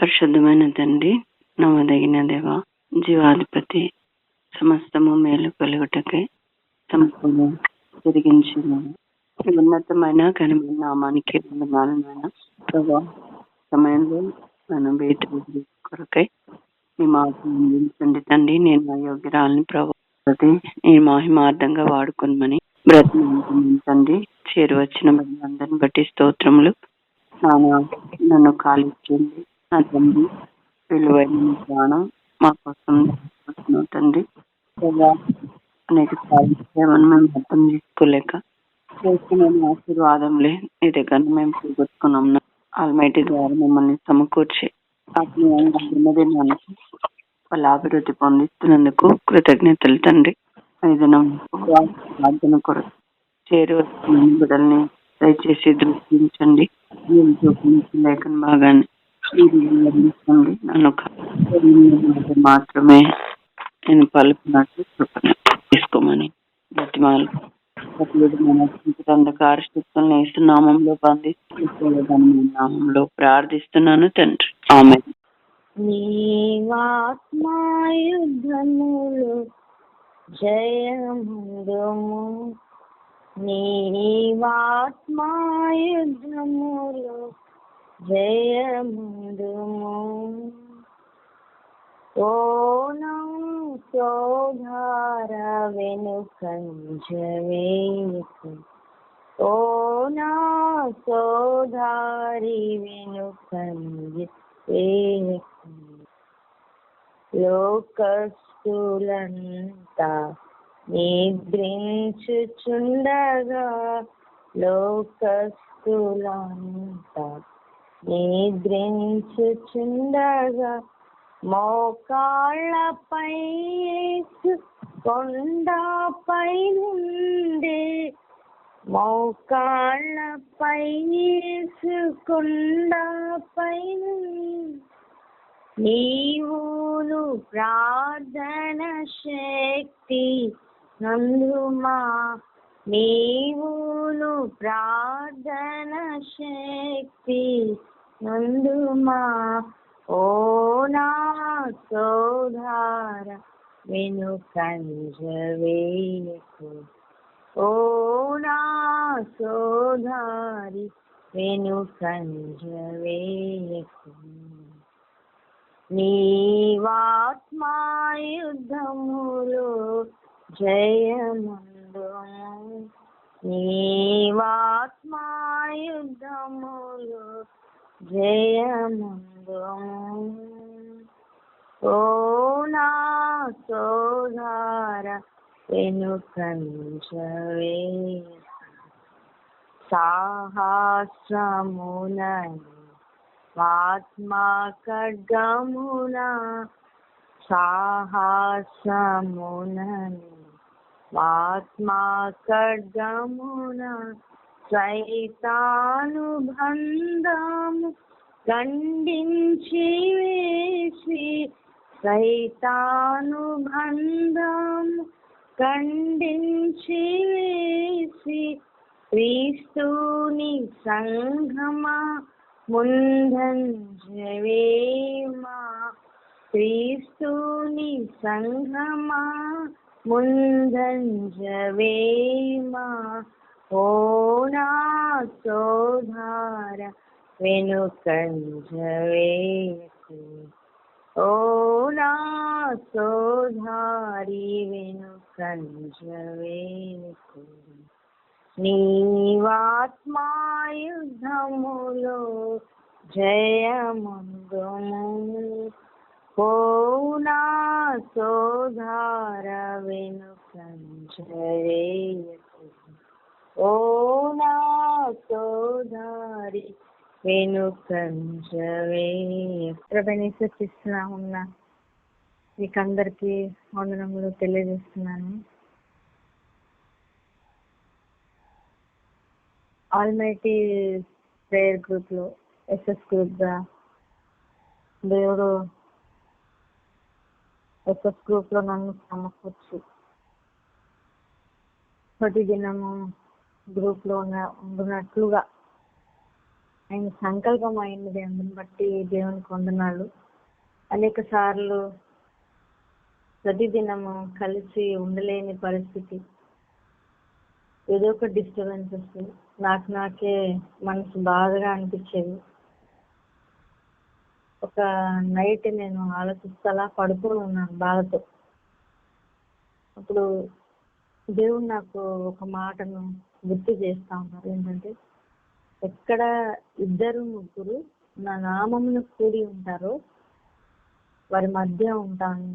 పరిశుద్ధమైన తండ్రి, నమ్మదగిన దేవ, జీవాధిపతి, సమస్తము మేలు కలుగుటకై సమస్తము జరిగించిన ఉన్నతమైన ఘనమైన నామానికి వందనాలైన ప్రభా. సమయంలో మనం వేటి కొరకై మీ మాటలు అందించండి తండ్రి. నేను అయోగ్యరాలని ప్రభావ ఈ మహిమార్థంగా వాడుకోమని బ్రతిమాలుతున్నాను తండ్రి. చేరువచ్చిన అందరిని బట్టి స్తోత్రములు. నన్ను కాలిచ్చింది నా తండ్రి, విలువైన ప్రాణం మా కోసం తండ్రి. అనేక సార్లు మేము అర్థం చేసుకోలేక చేసిన ఆశీర్వాదంలే నీ దగ్గర మేము పోగొట్టుకున్నాం. ఆల్మైటీ ద్వారా మమ్మల్ని సమకూర్చి ఆత్మీయంగా దినదినానికి వాళ్ళ అభివృద్ధి పొందిస్తున్నందుకు కృతజ్ఞతలు తండ్రి. ప్రార్థన కొరకు చేరువచ్చిన బిడ్డల్ని దయచేసి దృష్టించండి. లేఖన భాగాన్ని నన్ను మాత్రమే నేను పలుకున్నట్టు కృపణ తీసుకోమని బతిమాలు అంధకార శక్తులను నామంలో నామంలో ప్రార్థిస్తున్నాను తండ్రి. ఆమేన్. నీవాత్మాయుద్ధములు జయముందుము, నీవాత్మాయుద్ధములు జయముందుము. ఓనం సోధార వెనుకంజవేకు, ఓ నా సోధారి వెనుకంజవేకు. లోకస్తులంతా నిద్రించుచుండగా, లోకస్తులంతా నిద్రించుచుండగా, మోకాళ్ళపై యేసు కొండపై నుండి, మోకాళ్ళపై యేసు కొండపై నుండి. నీవును ప్రార్థన శక్తి నందుమా, నీవును ప్రార్థన శక్తి నందుమా. ఓ నా సోదర వెనుకంజవేకు, ఓ నా సోదరి వెనుకంజవేకు. నీవాత్మాయుద్ధములు జయముందుము, నీవాత్మాయుద్ధములు జయముందుము. ఓ నా సోదర వెనుకంజవేకు. సాహస్రమునని ఆత్మా ఖడ్గమున, సాహసమునని ఆత్మా ఖడ్గమున, సైతాను బంధము ఖండించి వేసి, సైతాను బంధము ఖండించి వేసి. క్రీస్తుని సంఘమా ముందంజవేమా, క్రీస్తుని సంఘమా ముందంజవేమా. ఓ నా సోదర వెనుకంజవేకు, ఓ నా సోదరి వెనుకంజవేకు. నీవాత్మాయుద్ధములో జయముందుము, ఓ నా సోదర వెనుకంజవేకు, ఓ నా సోదరి వెనుకంజవేకు. ప్రభుని స్తుతిస్తున్నామున్నా మీకందరికీ వందనములు తెలియజేస్తున్నాను. ఆల్మైటీ ప్రేయర్ గ్రూప్లో ఎస్ఎస్ గ్రూప్గా దేవుడు ఎస్ఎస్ గ్రూప్లో నన్ను సమకూర్చి ప్రతిదినము గ్రూప్లో ఉండునట్లుగా ఆయన సంకల్పం అయినది. అందుని బట్టి దేవునికి వందనాలు. అనేక సార్లు ప్రతిదినము కలిసి ఉండలేని పరిస్థితి, ఏదో ఒక డిస్టర్బెన్సెస్, నాకే మనసు బాధగా అనిపించేది. ఒక నైట్ నేను ఆలోచిస్తలా పడుకుని ఉన్నాను బాధతో. అప్పుడు దేవుడు నాకు ఒక మాటను గుర్తు చేస్తా ఉన్నారు. ఏంటంటే, ఎక్కడ ఇద్దరు ముగ్గురు నా నామమును కూడి ఉంటారో వారి మధ్య ఉంటాను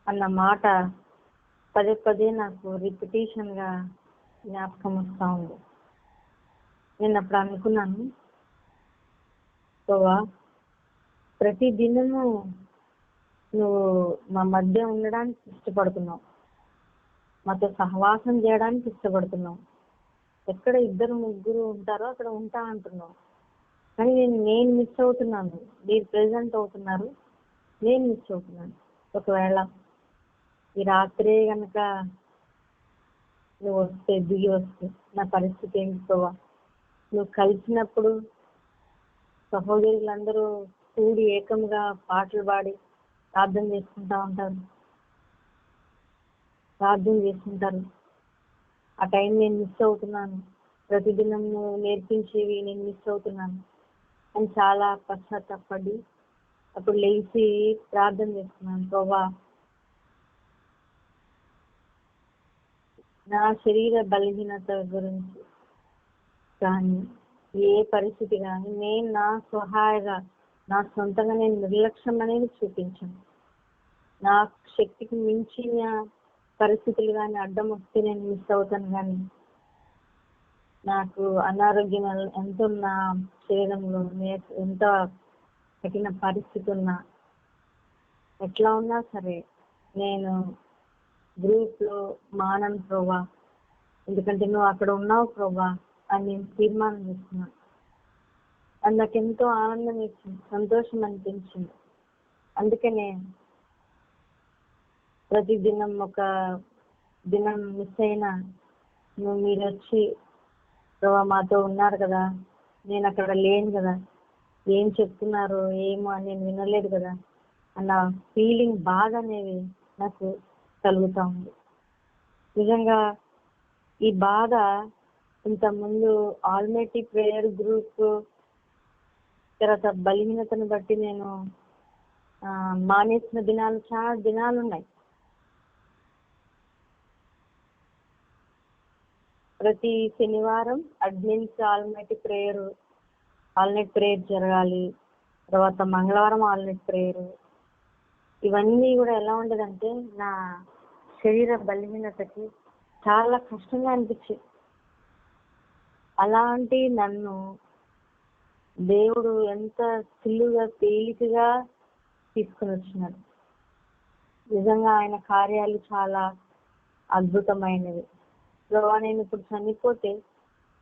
అన్న మాట పదే పదే నాకు రిపిటేషన్ గా జ్ఞాపకం వస్తా ఉంది. నేను అప్పుడు అనుకున్నాను, ప్రతి దినము నువ్వు మా మధ్య ఉండడానికి ఇష్టపడుతున్నావు, మాతో సహవాసం చేయడానికి ఇష్టపడుతున్నావు. ఎక్కడ ఇద్దరు ముగ్గురు ఉంటారో అక్కడ ఉంటా అంటున్నావు. కానీ నేను మిస్ అవుతున్నాను. మీరు ప్రెజెంట్ అవుతున్నారు, నేను మిస్ అవుతున్నాను. ఒకవేళ ఈ రాత్రే కనుక నువ్వు దిగి వస్తే నా పరిస్థితి ఏంటి ప్రభా? నువ్వు కలిసినప్పుడు సహోదరులందరూ కూడి ఏకంగా పాటలు పాడి ప్రార్థన చేసుకుంటారు. ఆ టైం నేను మిస్ అవుతున్నాను. ప్రతిదినం నువ్వు నేర్పించేవి నేను మిస్ అవుతున్నాను అని చాలా పశ్చాత్తాపడి అప్పుడు లేచి ప్రార్థన చేసుకున్నాను. ప్రభా, నా శరీర బలహీనత గురించి కానీ ఏ పరిస్థితి కానీ నేను నా సొంతంగా నేను నిర్లక్ష్యం అనేది చూపించాను. నా శక్తికి మించిన పరిస్థితులు కానీ అడ్డం వస్తే నేను మిస్ అవుతాను. కానీ నాకు అనారోగ్యం ఎంత ఉన్నా, శరీరంలో ఎంత కఠిన పరిస్థితి ఉన్నా, ఎట్లా ఉన్నా సరే నేను గ్రూప్ లో మానను ప్రభా, ఎందుకంటే నువ్వు అక్కడ ఉన్నావు ప్రభా అని నేను తీర్మానం చేస్తున్నాను. అది నాకు ఎంతో ఆనందం ఇచ్చింది, సంతోషం అనిపించింది. అందుకనే ప్రతి దినం ఒక దినం మిస్ అయినా మీరు వచ్చి ప్రభా మాతో ఉన్నారు కదా, నేను అక్కడ లేను కదా, ఏం చెప్తున్నారు ఏమో అని నేను వినలేదు కదా అన్న ఫీలింగ్ బాధ అనేది నాకు కలుగుతా ఉంది. నిజంగా ఈ బాధ ఇంతకుముందు ఆల్మైటీ ప్రేయర్ గ్రూప్ తర్వాత బలహీనతను బట్టి నేను మానేసిన దినాలు చాలా దినాలు ఉన్నాయి. ప్రతి శనివారం అడ్మిన్స్ ఆల్మైటీ ఆల్నైట్ ప్రేయర్ జరగాలి. తర్వాత మంగళవారం ఆల్నైట్ ప్రేయర్. ఇవన్నీ కూడా ఎలా ఉండదంటే నా శరీర బలహీనతకి చాలా కష్టంగా అనిపించింది. అలాంటి నన్ను దేవుడు ఎంత సులువుగా తేలికగా తీసుకుని వచ్చినాడు. నిజంగా ఆయన కార్యాలు చాలా అద్భుతమైనవి. నేను ఇప్పుడు చనిపోతే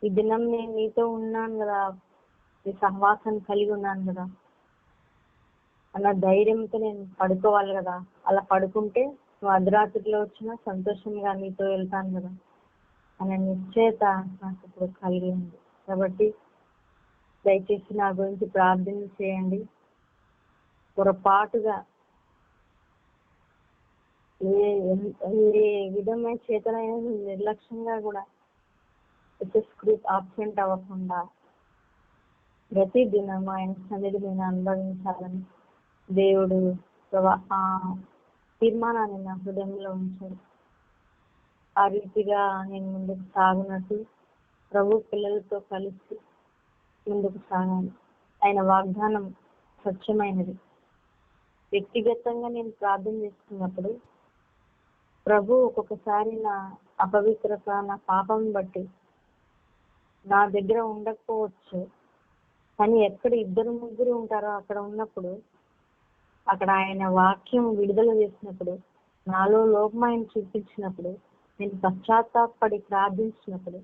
ఈ దినం నేను నీతో ఉన్నాను కదా, ఈ సహవాసాన్ని కలిగి ఉన్నాను కదా అన్న ధైర్యంతో నేను పడుకోవాలి కదా. అలా పడుకుంటే నువ్వు అర్ధరాత్రిలో వచ్చినా సంతోషంగా నీతో వెళ్తాను కదా అనే నిశ్చయత నాకు ఇప్పుడు కలిగి ఉంది. కాబట్టి దయచేసి నా గురించి ప్రార్థన చేయండి. పొరపాటుగా ఏ విధమైన చేతనైనా నిర్లక్ష్యంగా కూడా ఎస్ఎస్ గ్రూప్ ఆబ్సెంట్ అవ్వకుండా ప్రతి దినం ఆయన సన్నిధి నేను అనుభవించాలని దేవుడు ఆ తీర్మానాన్ని నా హృదయంలో ఉంచాడు. ఆ రీతిగా నేను ముందుకు సాగునట్టు ప్రభు పిల్లలతో కలిసి ముందుకు సాగాలి. ఆయన వాగ్దానం స్వచ్ఛమైనది. వ్యక్తిగతంగా నేను ప్రార్థన చేసుకున్నప్పుడు ప్రభు ఒక్కొక్కసారి నా అపవిత్రత, నా పాపం బట్టి నా దగ్గర ఉండకపోవచ్చు. కానీ ఎక్కడ ఇద్దరు ముగ్గురు ఉంటారో అక్కడ ఉన్నప్పుడు, అక్కడ ఆయన వాక్యం విడుదల చేసినప్పుడు, నాలో లోపం ఆయన చూపించినప్పుడు, నేను పశ్చాత్తాపడి ప్రార్థించినప్పుడు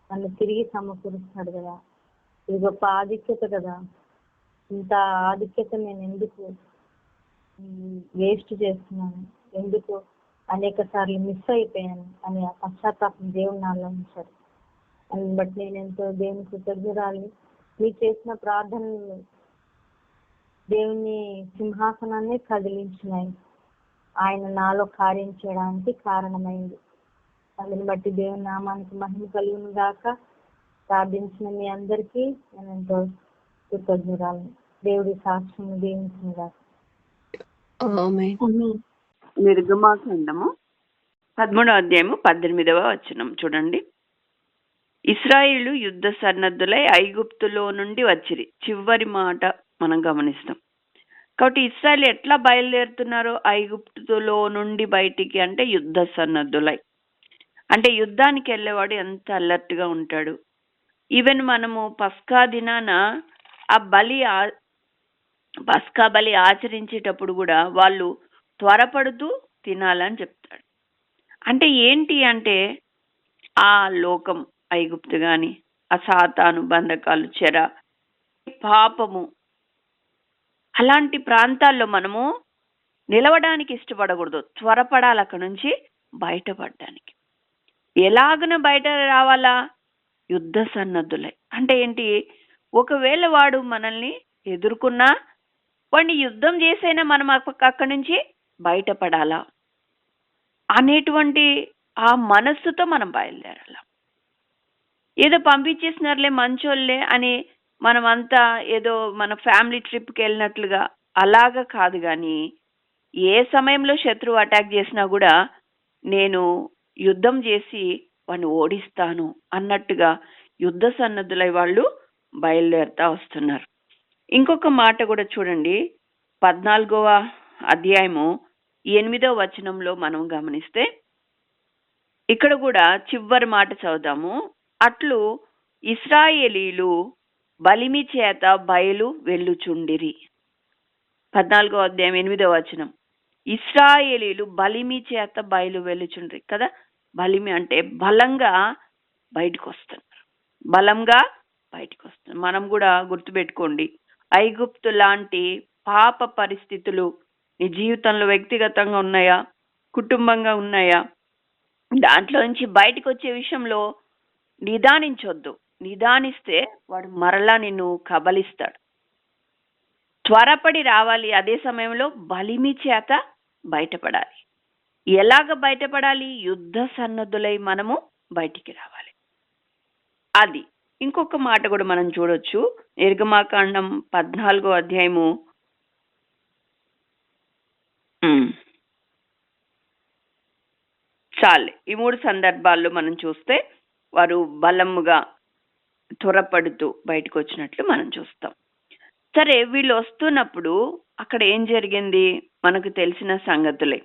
నన్ను తిరిగి సమకూరుస్తాడు కదా. ఇది గొప్ప ఆధిక్యత కదా. ఇంత ఆధిక్యత నేను ఎందుకు వేస్ట్ చేస్తున్నాను, ఎందుకు అనేక సార్లు మిస్ అయిపోయాను అని ఆ పశ్చాత్తాపం దేవుడు నాలో ఉంచాడు. అందుని బట్టి నేను ఎంతో దేవుని కృతజ్ఞురాలు. మీరు చేసిన ప్రార్థనలు దేవుని సింహాసనాన్ని కదిలించినాయి. ఆయన నాలో కార్యం చేయడానికి కారణమైంది. అందుని బట్టి దేవుని నామానికి మహిమ కలుగును గాక. ప్రార్థించిన మీ అందరికీ నేను ఎంతో కృతజ్ఞురాలు. దేవుడి సాక్ష్యం దీవించిన గాక. నిర్గమాకాండము 13వ అధ్యాయము 18వ వచనం చూడండి. ఇశ్రాయేలు యుద్ధ సన్నద్ధులై ఐగుప్తులో నుండి వచ్చిరి. చివరి మాట మనం గమనిస్తాం. కాబట్టి ఇశ్రాయేలు ఎట్లా బయలుదేరుతున్నారో ఐగుప్తులో నుండి బయటికి అంటే యుద్ధ సన్నద్ధులై. అంటే యుద్ధానికి వెళ్ళేవాడు ఎంత అలర్ట్గా ఉంటాడు. ఈవెన్ మనము పస్కా దినాన ఆ పస్కా బలి ఆచరించేటప్పుడు కూడా వాళ్ళు త్వరపడుతూ తినాలని చెప్తాడు. అంటే ఏంటి అంటే ఆ లోకం ఐగుప్తు కానీ ఆ సాతాను బంధకాలు చెర పాపము అలాంటి ప్రాంతాల్లో మనము నిలవడానికి ఇష్టపడకూడదు. త్వరపడాలి అక్కడి నుంచి బయటపడడానికి. ఎలాగన బయట రావాలా? యుద్ధ సన్నద్ధులై. అంటే ఏంటి? ఒకవేళ వాడు మనల్ని ఎదుర్కొన్నా వాడిని యుద్ధం చేసైనా మనం అక్కడి నుంచి బయటపడాలా అనేటువంటి ఆ మనస్సుతో మనం బయలుదేరాల. ఏదో పంపించేసినారులే మంచోళ్ళే అని మనమంతా ఏదో మన ఫ్యామిలీ ట్రిప్కి వెళ్ళినట్లుగా అలాగా కాదు. కానీ ఏ సమయంలో శత్రువు అటాక్ చేసినా కూడా నేను యుద్ధం చేసి వాడిని ఓడిస్తాను అన్నట్టుగా యుద్ధ సన్నద్ధులై వాళ్ళు బయలుదేరుతా వస్తున్నారు. ఇంకొక మాట కూడా చూడండి. 14వ అధ్యాయము 8వ వచనంలో మనం గమనిస్తే ఇక్కడ కూడా చివరి మాట చదువుదాము. అట్లు ఇశ్రాయేలీలు బలిమి చేత బయలు వెళ్ళుచుండిరి. 14వ అధ్యాయం 8వ వచనం. ఇశ్రాయేలీలు బలిమి చేత బయలు వెళ్ళుచుండ్రి కదా. బలిమి అంటే బలంగా బయటకు వస్తున్నారు. బలంగా బయటకు వస్తున్నారు. మనం కూడా గుర్తుపెట్టుకోండి, ఐగుప్తు లాంటి పాప పరిస్థితులు నీ జీవితంలో వ్యక్తిగతంగా ఉన్నాయా, కుటుంబంగా ఉన్నాయా? దాంట్లో నుంచి బయటకు వచ్చే విషయంలో నిదానించొద్దు. నిదానిస్తే వాడు మరలా నిన్ను కబలిస్తాడు. త్వరపడి రావాలి. అదే సమయంలో బలిమి చేత బయటపడాలి. ఎలాగ బయటపడాలి? యుద్ధ సన్నద్ధులై మనము బయటికి రావాలి. అది ఇంకొక మాట కూడా మనం చూడొచ్చు. నిర్గమాకాండం 14వ అధ్యాయము చాలే ఈ 3 సందర్భాల్లో మనం చూస్తే వారు బలముగా త్వరపడుతూ బయటకు వచ్చినట్లు మనం చూస్తాం. సరే, వీళ్ళు వస్తున్నప్పుడు అక్కడ ఏం జరిగింది మనకు తెలిసిన సంగతులే.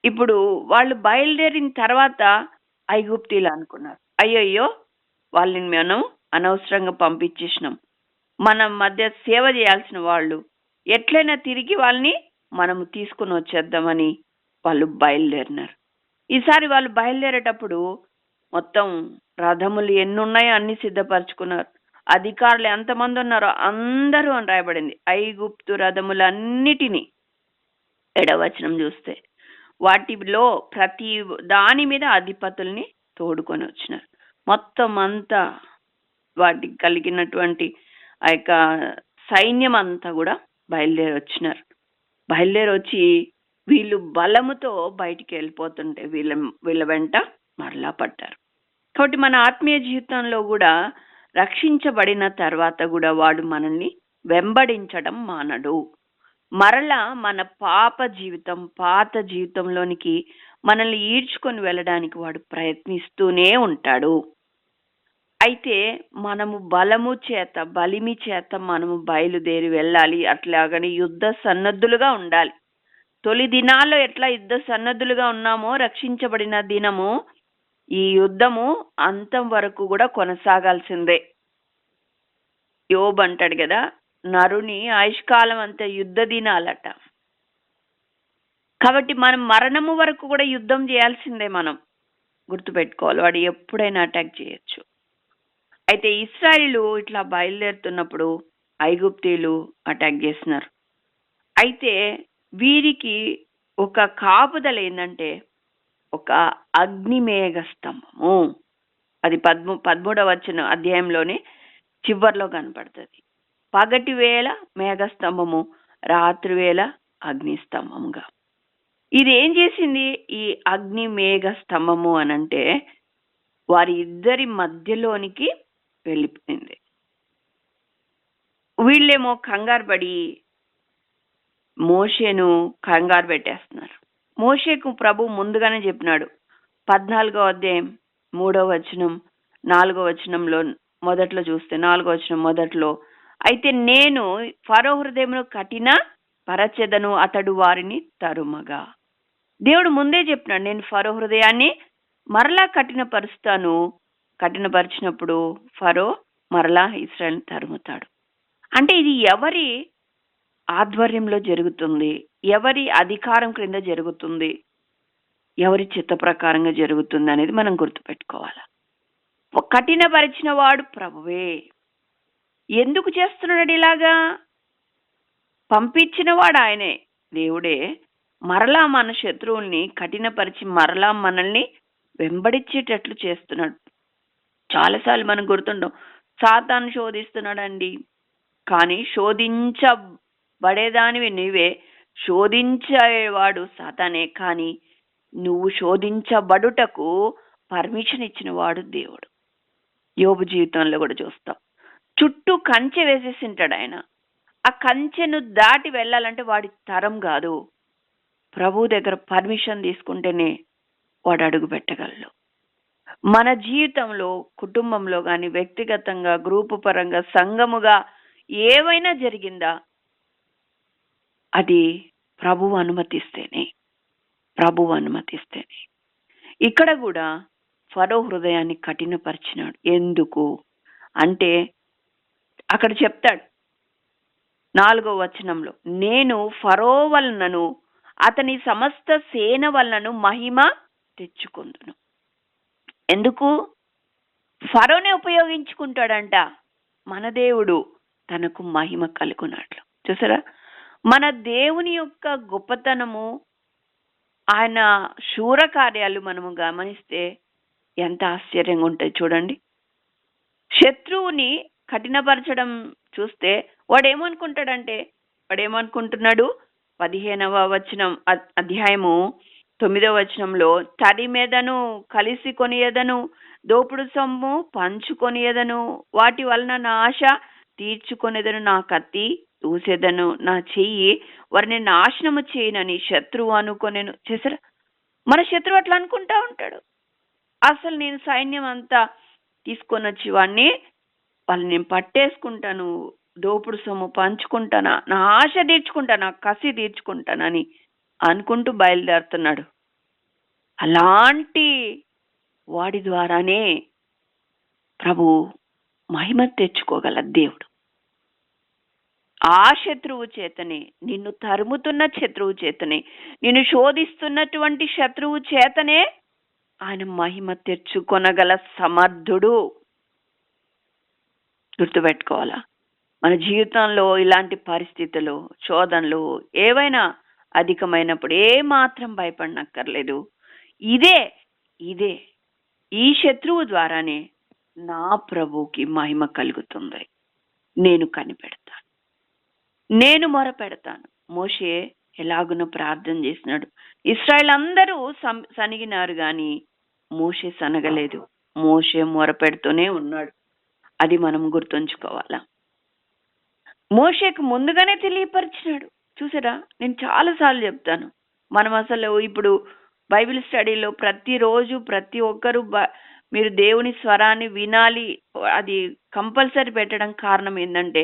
ఇప్పుడు వాళ్ళు బయలుదేరిన తర్వాత ఐగుప్తీలు అనుకున్నారు, అయ్యయ్యో వాళ్ళని మనం అనవసరంగా పంపించేసినాం, మన మధ్య సేవ చేయాల్సిన వాళ్ళు, ఎట్లయినా తిరిగి వాళ్ళని మనము తీసుకుని వచ్చేద్దామని వాళ్ళు బయలుదేరినారు. ఈసారి వాళ్ళు బయలుదేరేటప్పుడు మొత్తం రథములు ఎన్ని ఉన్నాయో అన్ని సిద్ధపరచుకున్నారు. అధికారులు ఎంతమంది ఉన్నారో అందరూ అని రాయబడింది. ఐగుప్తు రథములన్నిటినీ 7వ వచనం చూస్తే వాటిలో ప్రతి దాని మీద అధిపతుల్ని తోడుకొని వచ్చినారు. మొత్తం అంతా వాటికి కలిగినటువంటి ఆ యొక్క సైన్యం అంతా కూడా బయలుదేరి వచ్చినారు. బయలుదేరి వచ్చి వీళ్ళు బలముతో బయటికి వెళ్ళిపోతుంటే వీళ్ళ వెంట మరలా పడ్డారు. కాబట్టి మన ఆత్మీయ జీవితంలో కూడా రక్షించబడిన తర్వాత కూడా వాడు మనల్ని వెంబడించడం మానడు. మరలా మన పాత జీవితంలోనికి మనల్ని ఈడ్చుకొని వెళ్ళడానికి వాడు ప్రయత్నిస్తూనే ఉంటాడు. అయితే మనము బలిమి చేత మనము బయలుదేరి వెళ్ళాలి. అట్లాగని యుద్ధ సన్నద్ధులుగా ఉండాలి. తొలి దినాల్లో ఎట్లా యుద్ధ సన్నద్ధులుగా ఉన్నామో రక్షించబడిన దినము ఈ యుద్ధము అంతం వరకు కూడా కొనసాగాల్సిందే. యోబు అంటాడు కదా, నరుని ఆయుష్కాలం అంతా యుద్ధ దినాలట. కాబట్టి మనం మరణము వరకు కూడా యుద్ధం చేయాల్సిందే. మనం గుర్తుపెట్టుకోవాలి, వాడు ఎప్పుడైనా అటాక్ చేయొచ్చు. అయితే ఇశ్రాయేలు ఇట్లా బయలుదేరుతున్నప్పుడు ఐగుప్తీయులు అటాక్ చేస్తున్నారు. అయితే వీరికి ఒక కాపుదల ఏంటంటే ఒక అగ్నిమేఘ స్తంభము. అది 13వ అధ్యాయంలోనే చివర్లో కనపడుతుంది. పగటి వేళ మేఘస్తంభము, రాత్రి వేళ అగ్నిస్తంభముగా. ఇది ఏం చేసింది? ఈ అగ్ని మేఘ స్తంభము అనంటే వారి ఇద్దరి మధ్యలోనికి వెళ్ళిపోయింది. వీళ్ళేమో కంగారు పడి మోషేను కంగారు పెట్టేస్తున్నారు. మోషేకు ప్రభు ముందుగానే చెప్పినాడు. 14వ అధ్యాయం 3వ వచనం 4వ వచనంలో మొదట్లో చూస్తే 4వ వచనం మొదట్లో, అయితే నేను ఫరో హృదయమును కఠిన పరచెదను, అతడు వారిని తరుమగా. దేవుడు ముందే చెప్పినాడు, నేను ఫరో హృదయాన్ని మరలా కఠినపరుస్తాను. కఠినపరిచినప్పుడు ఫరో మరలా ఇశ్రాయేలును తరుముతాడు. అంటే ఇది ఎవరి ఆధ్వర్యంలో జరుగుతుంది? ఎవరి అధికారం క్రింద జరుగుతుంది? ఎవరి చిత్త ప్రకారంగా జరుగుతుంది అనేది మనం గుర్తుపెట్టుకోవాలి. కఠినపరిచిన వాడు ప్రభువే. ఎందుకు చేస్తున్నాడు ఇలాగా? పంపించిన వాడు ఆయనే, దేవుడే. మరలా మన శత్రువుల్ని కఠినపరిచి మరలా మనల్ని వెంబడించేటట్లు చేస్తున్నాడు. చాలాసార్లు మనం గుర్తుంటాం, సాతాను శోధిస్తున్నాడండి. కానీ శోధించబడేదానివి నువ్వే, శోధించేవాడు సాతానే. కానీ నువ్వు శోధించబడుటకు పర్మిషన్ ఇచ్చిన వాడు దేవుడు. యోబు జీవితంలో కూడా చూస్తాం, చుట్టూ కంచె వేసేసి ఉంటాడు ఆయన. ఆ కంచెను దాటి వెళ్ళాలంటే వాడి తరం కాదు. ప్రభు దగ్గర పర్మిషన్ తీసుకుంటేనే వాడు అడుగు పెట్టగలడు. మన జీవితంలో, కుటుంబంలో కానీ, వ్యక్తిగతంగా, గ్రూపు పరంగా, సంఘముగా ఏవైనా జరిగిందా, అది ప్రభువు అనుమతిస్తేనే. ఇక్కడ కూడా ఫరో హృదయాన్ని కఠినపరిచినాడు. ఎందుకు అంటే అక్కడ చెప్తాడు 4వ వచనంలో, నేను ఫరో వలనను అతని సమస్త సేన వలనను మహిమ తెచ్చుకుందును. ఎందుకు? ఫరోనే ఉపయోగించుకుంటాడంట మన దేవుడు తనకు మహిమ కలుగునట్లు. చూసారా, మన దేవుని యొక్క గొప్పతనము, ఆయన శూర కార్యాలు మనము గమనిస్తే ఎంత ఆశ్చర్యంగా ఉంటాయి చూడండి. శత్రువుని కఠినపరచడం చూస్తే వాడేమనుకుంటున్నాడు? 15వ అధ్యాయము 9వ వచనంలో, తడి మీదను కలిసి కొనియదను, దోపుడు సొమ్ము పంచుకొనియదను, వాటి వలన నా ఆశ తీర్చుకొనేదను, నా కత్తి దూసేదను, నా చెయ్యి వారిని నాశనము చేయనని శత్రువు అనుకొనేను. చేసారా, మన శత్రువు అట్లా అనుకుంటా ఉంటాడు. అసలు నేను సైన్యం అంతా తీసుకొని వచ్చి వాళ్ళని నేను పట్టేసుకుంటాను, దోపుడు సొమ్ము పంచుకుంటానా, నా ఆశ తీర్చుకుంటాను, నా కసి తీర్చుకుంటానని అనుకుంటూ బయలుదేరుతున్నాడు. అలాంటి వాడి ద్వారానే ప్రభు మహిమ తెచ్చుకోగల దేవుడు. ఆ శత్రువు చేతనే, నిన్ను తరుముతున్న శత్రువు చేతనే, నిన్ను శోధిస్తున్నటువంటి శత్రువు చేతనే ఆయన మహిమ తెచ్చుకొనగల సమర్థుడు. గుర్తుపెట్టుకోవాలా? మన జీవితంలో ఇలాంటి పరిస్థితులు, శోధనలు ఏవైనా అధికమైనప్పుడు ఏమాత్రం భయపడనక్కర్లేదు. ఇదే ఈ శత్రువు ద్వారానే నా ప్రభువుకి మహిమ కలుగుతుంది. నేను కనిపెడతాను, నేను మొరపెడతాను. మోషే ఎలాగునో ప్రార్థన చేసినాడు. ఇశ్రాయేల్ అందరూ సనిగినారు కానీ మోషే సనగలేదు. మోషే మొరపెడుతూనే ఉన్నాడు. అది మనం గుర్తుంచుకోవాలా. మోషేకు ముందుగానే తెలియపరిచినాడు. చూసారా, నేను చాలాసార్లు చెప్తాను, మనం అసలు ఇప్పుడు బైబిల్ స్టడీలో ప్రతిరోజు ప్రతి ఒక్కరూ మీరు దేవుని స్వరాన్ని వినాలి, అది కంపల్సరీ పెట్టడం కారణం ఏంటంటే,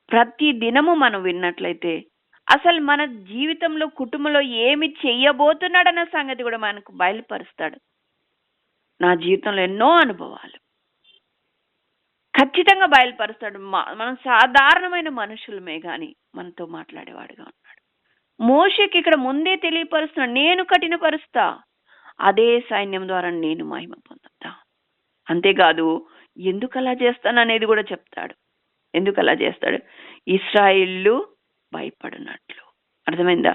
ప్రతి దినము మనం విన్నట్లయితే అసలు మన జీవితంలో, కుటుంబంలో ఏమి చెయ్యబోతున్నాడన్న సంగతి కూడా మనకు బయలుపరుస్తాడు. నా జీవితంలో ఎన్నో అనుభవాలు ఖచ్చితంగా బయలుపరుస్తాడు. మనం సాధారణమైన మనుషులమే కానీ మనతో మాట్లాడేవాడుగా ఉన్నాడు. మోషేకి ఇక్కడ ముందే తెలియపరుస్తున్నాడు, నేను కఠినపరుస్తా, అదే సైన్యం ద్వారా నేను మహిమ పొందుతా. అంతేకాదు, ఎందుకు అలా చేస్తాను అనేది కూడా చెప్తాడు. ఎందుకు అలా చేస్తాడు? ఇశ్రాయేలు భయపడినట్లు. అర్థమైందా?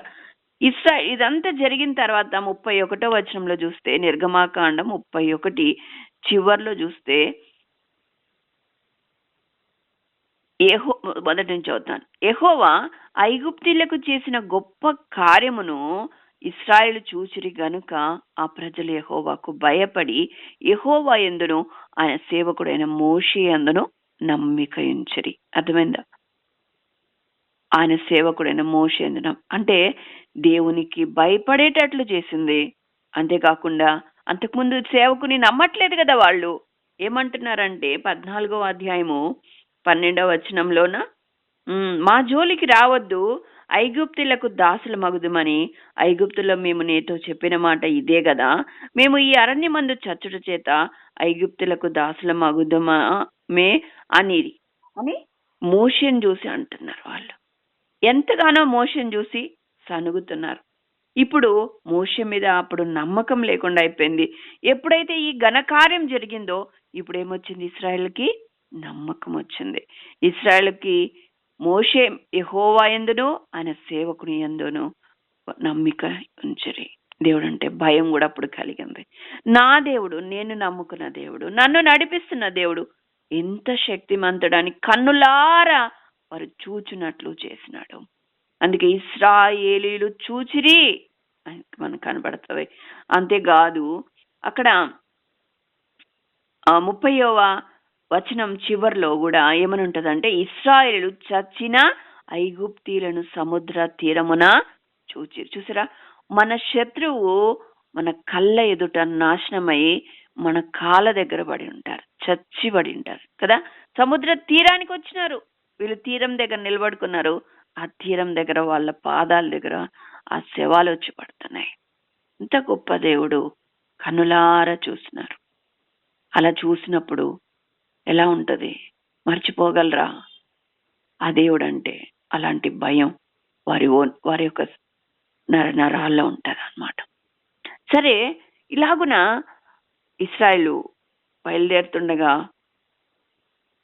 ఇదంతా జరిగిన తర్వాత 31వ వచనంలో చూస్తే, నిర్గమాకాండం 31 చివర్లో చూస్తే మొదటి నుంచి చదువుతాను. యెహోవా ఐగుప్తీయులకు చేసిన గొప్ప కార్యమును ఇశ్రాయేలు చూచిరి గనుక ఆ ప్రజలు యెహోవాకు భయపడి యెహోవా యందును ఆయన సేవకుడైన మోషే యందును నమ్మిక ఉంచిరి. అర్థమైందా? ఆయన సేవకుడైన మోషే యందున అంటే దేవునికి భయపడేటట్లు చేసింది. అంతేకాకుండా అంతకుముందు సేవకుని నమ్మట్లేదు కదా వాళ్ళు. ఏమంటున్నారంటే 14వ అధ్యాయము 12వ వచనంలోన మా జోలికి రావద్దు, ఐగుప్తులకు దాసుల మగుదుమని ఐగుప్తులో మేము నీతో చెప్పిన మాట ఇదే కదా, మేము ఈ అరణ్యమందు చచ్చుట చేత ఐగుప్తులకు దాసుల మగుదుమా మే అని మోషేను చూసి అంటున్నారు. వాళ్ళు ఎంతగానో మోషేను చూసి సనుగుతున్నారు. ఇప్పుడు మోషే మీద అప్పుడు నమ్మకం లేకుండా అయిపోయింది. ఎప్పుడైతే ఈ ఘనకార్యం జరిగిందో ఇప్పుడు ఏమొచ్చింది? ఇశ్రాయేలుకి నమ్మకం వచ్చింది. ఇశ్రాయేలుకి మోషే యెహోవా యందును ఆయన సేవకుని యందును నమ్మిక ఉంచిరి. దేవుడు అంటే భయం కూడా అప్పుడు కలిగింది. నా దేవుడు, నేను నమ్ముకున్న దేవుడు, నన్ను నడిపిస్తున్న దేవుడు ఎంత శక్తిమంతుడని కన్నులారా వారు చూచున్నట్లు చేసినాడు. అందుకే ఇశ్రాయేలీలు చూచిరి మనకు కనబడుతుంది. అంతేకాదు అక్కడ 30వ వచనం చివర్లో కూడా ఏమని ఉంటదంటే, ఇశ్రాయేలు చచ్చిన ఐగుప్తీయులను సముద్ర తీరమున చూచిరి. చూసారా, మన శత్రువు మన కళ్ళ ఎదుట నాశనమై మన కాళ్ళ దగ్గర పడి ఉంటారు, చచ్చి పడి ఉంటారు కదా. సముద్ర తీరానికి వచ్చినారు, వీళ్ళు తీరం దగ్గర నిలబడుకున్నారు. ఆ తీరం దగ్గర వాళ్ళ పాదాల దగ్గర ఆ శవాలు వచ్చి పడుతున్నాయి. ఇంత గొప్ప దేవుడు కన్నులారా చూస్తున్నారు. అలా చూసినప్పుడు ఎలా ఉంటది? మర్చిపోగలరా? ఆ దేవుడు అంటే అలాంటి భయం వారి యొక్క నరాల్లో ఉంటది అన్నమాట. సరే, ఇలాగున ఇశ్రాయేలు బయలుదేరుతుండగా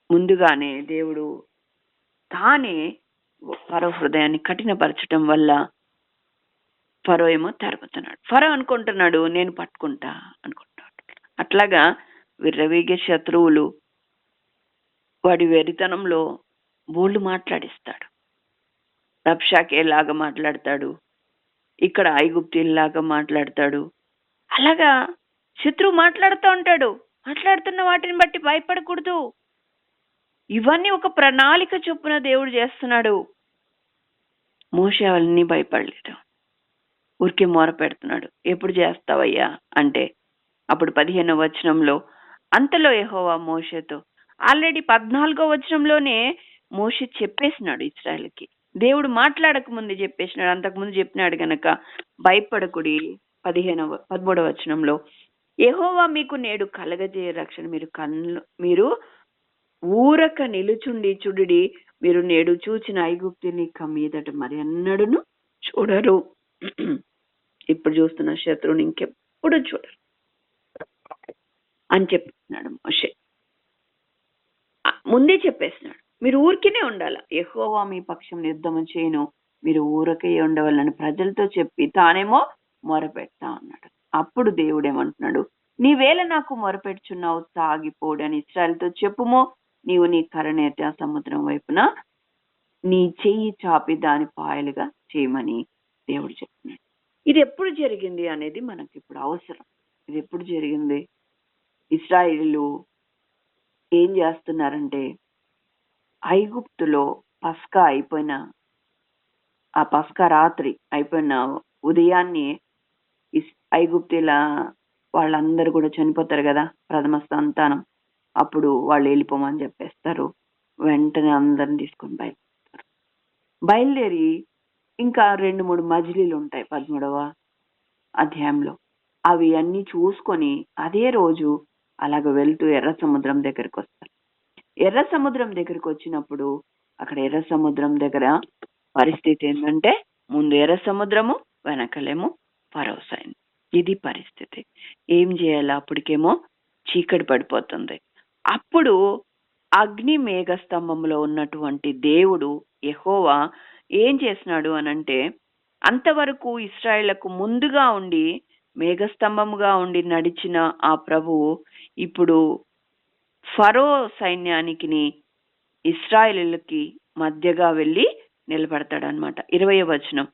ముందుగానే దేవుడు తానే ఫరో హృదయాన్ని కఠినపరచడం వల్ల ఫరో ఏమో తరుముతున్నాడు. ఫరో అనుకుంటున్నాడు నేను పట్టుకుంటా అనుకుంటున్నాడు. అట్లాగా విర్రవీగే శత్రువులు వాడి వెరితనంలో బోళ్ళు మాట్లాడిస్తాడు. రబ్షాకేలాగా మాట్లాడతాడు, ఇక్కడ ఐగుప్తీయుల్లాగా మాట్లాడతాడు. అలాగా శత్రువు మాట్లాడుతూ ఉంటాడు. మాట్లాడుతున్న వాటిని బట్టి భయపడకూడదు. ఇవన్నీ ఒక ప్రణాళిక చొప్పున దేవుడు చేస్తున్నాడు. మోషే అవన్నీ భయపడలేదు, ఊరికే మొర పెడుతున్నాడు. ఎప్పుడు చేస్తావయ్యా అంటే అప్పుడు 15వ వచనంలో అంతలో యెహోవా మోషేతో, ఆల్రెడీ 14వ వచనంలోనే మోషే చెప్పేసినాడు ఇశ్రాయేలుకి. దేవుడు మాట్లాడక ముందు చెప్పేసినాడు. అంతకుముందు చెప్పినాడు గనక భయపడకుడి. 13వ వచనంలో యెహోవా మీకు నేడు కలగజేయ రక్షణ మీరు ఊరక నిలుచుండి చూడుడి, మీరు నేడు చూచిన ఐగుప్తుని ఇక మీదట మరి అన్నడును చూడరు. ఇప్పుడు చూస్తున్న శత్రువుని ఇంకెప్పుడు చూడరు అని చెప్పినాడు మోషే. ముందే చెప్పేసినాడు, మీరు ఊరికినే ఉండాల, యెహోవా మీ పక్షం యుద్ధము చేయను, మీరు ఊరకే ఉండవాలని ప్రజలతో చెప్పి తానేమో మొరపెడతా అన్నాడు. అప్పుడు దేవుడు ఏమంటున్నాడు, నీవేళ నాకు మొరపెట్టుచున్నావు సాగిపోడని ఇశ్రాయేలుతో చెప్పుమో, నీవు నీ కర్రనెత్తి ఆ సముద్రం వైపున నీ చెయ్యి చాపి దాని పాయలుగా చేయమని దేవుడు చెప్తున్నాడు. ఇది ఎప్పుడు జరిగింది అనేది మనకి ఇప్పుడు అవసరం. ఇది ఎప్పుడు జరిగింది? ఇశ్రాయేలీలు ఏం చేస్తున్నారంటే, ఐగుప్తులో పస్కా అయిపోయిన ఆ పస్కా రాత్రి అయిపోయిన ఉదయాన్నే ఐగుప్తుల వాళ్ళందరూ కూడా చనిపోతారు కదా, ప్రథమ సంతానం. అప్పుడు వాళ్ళు వెళ్ళిపోమని చెప్పేస్తారు. వెంటనే అందరిని తీసుకొని బయలుదేరి ఇంకా 2-3 మజిలీలు ఉంటాయి 13వ అధ్యాయంలో. అవి అన్ని చూసుకొని అదే రోజు అలాగ వెళ్తూ ఎర్ర సముద్రం దగ్గరికి వస్తారు. ఎర్ర సముద్రం దగ్గరికి వచ్చినప్పుడు అక్కడ ఎర్ర సముద్రం దగ్గర పరిస్థితి ఏంటంటే, ముందు ఎర్ర సముద్రము, వెనకలేమో ఫరో సైన్యం. ఇది పరిస్థితి. ఏం చేయాలి? అప్పటికేమో చీకటి పడిపోతుంది. అప్పుడు అగ్ని మేఘ స్తంభంలో ఉన్నటువంటి దేవుడు యెహోవా ఏం చేసినాడు అనంటే, అంతవరకు ఇశ్రాయేలుకు ముందుగా ఉండి మేఘస్తంభముగా ఉండి నడిచిన ఆ ప్రభువు ఇప్పుడు ఫరో సైన్యానికి ఇశ్రాయేలుకి మధ్యగా వెళ్ళి నిలబడతాడనమాట. 20వ వచనం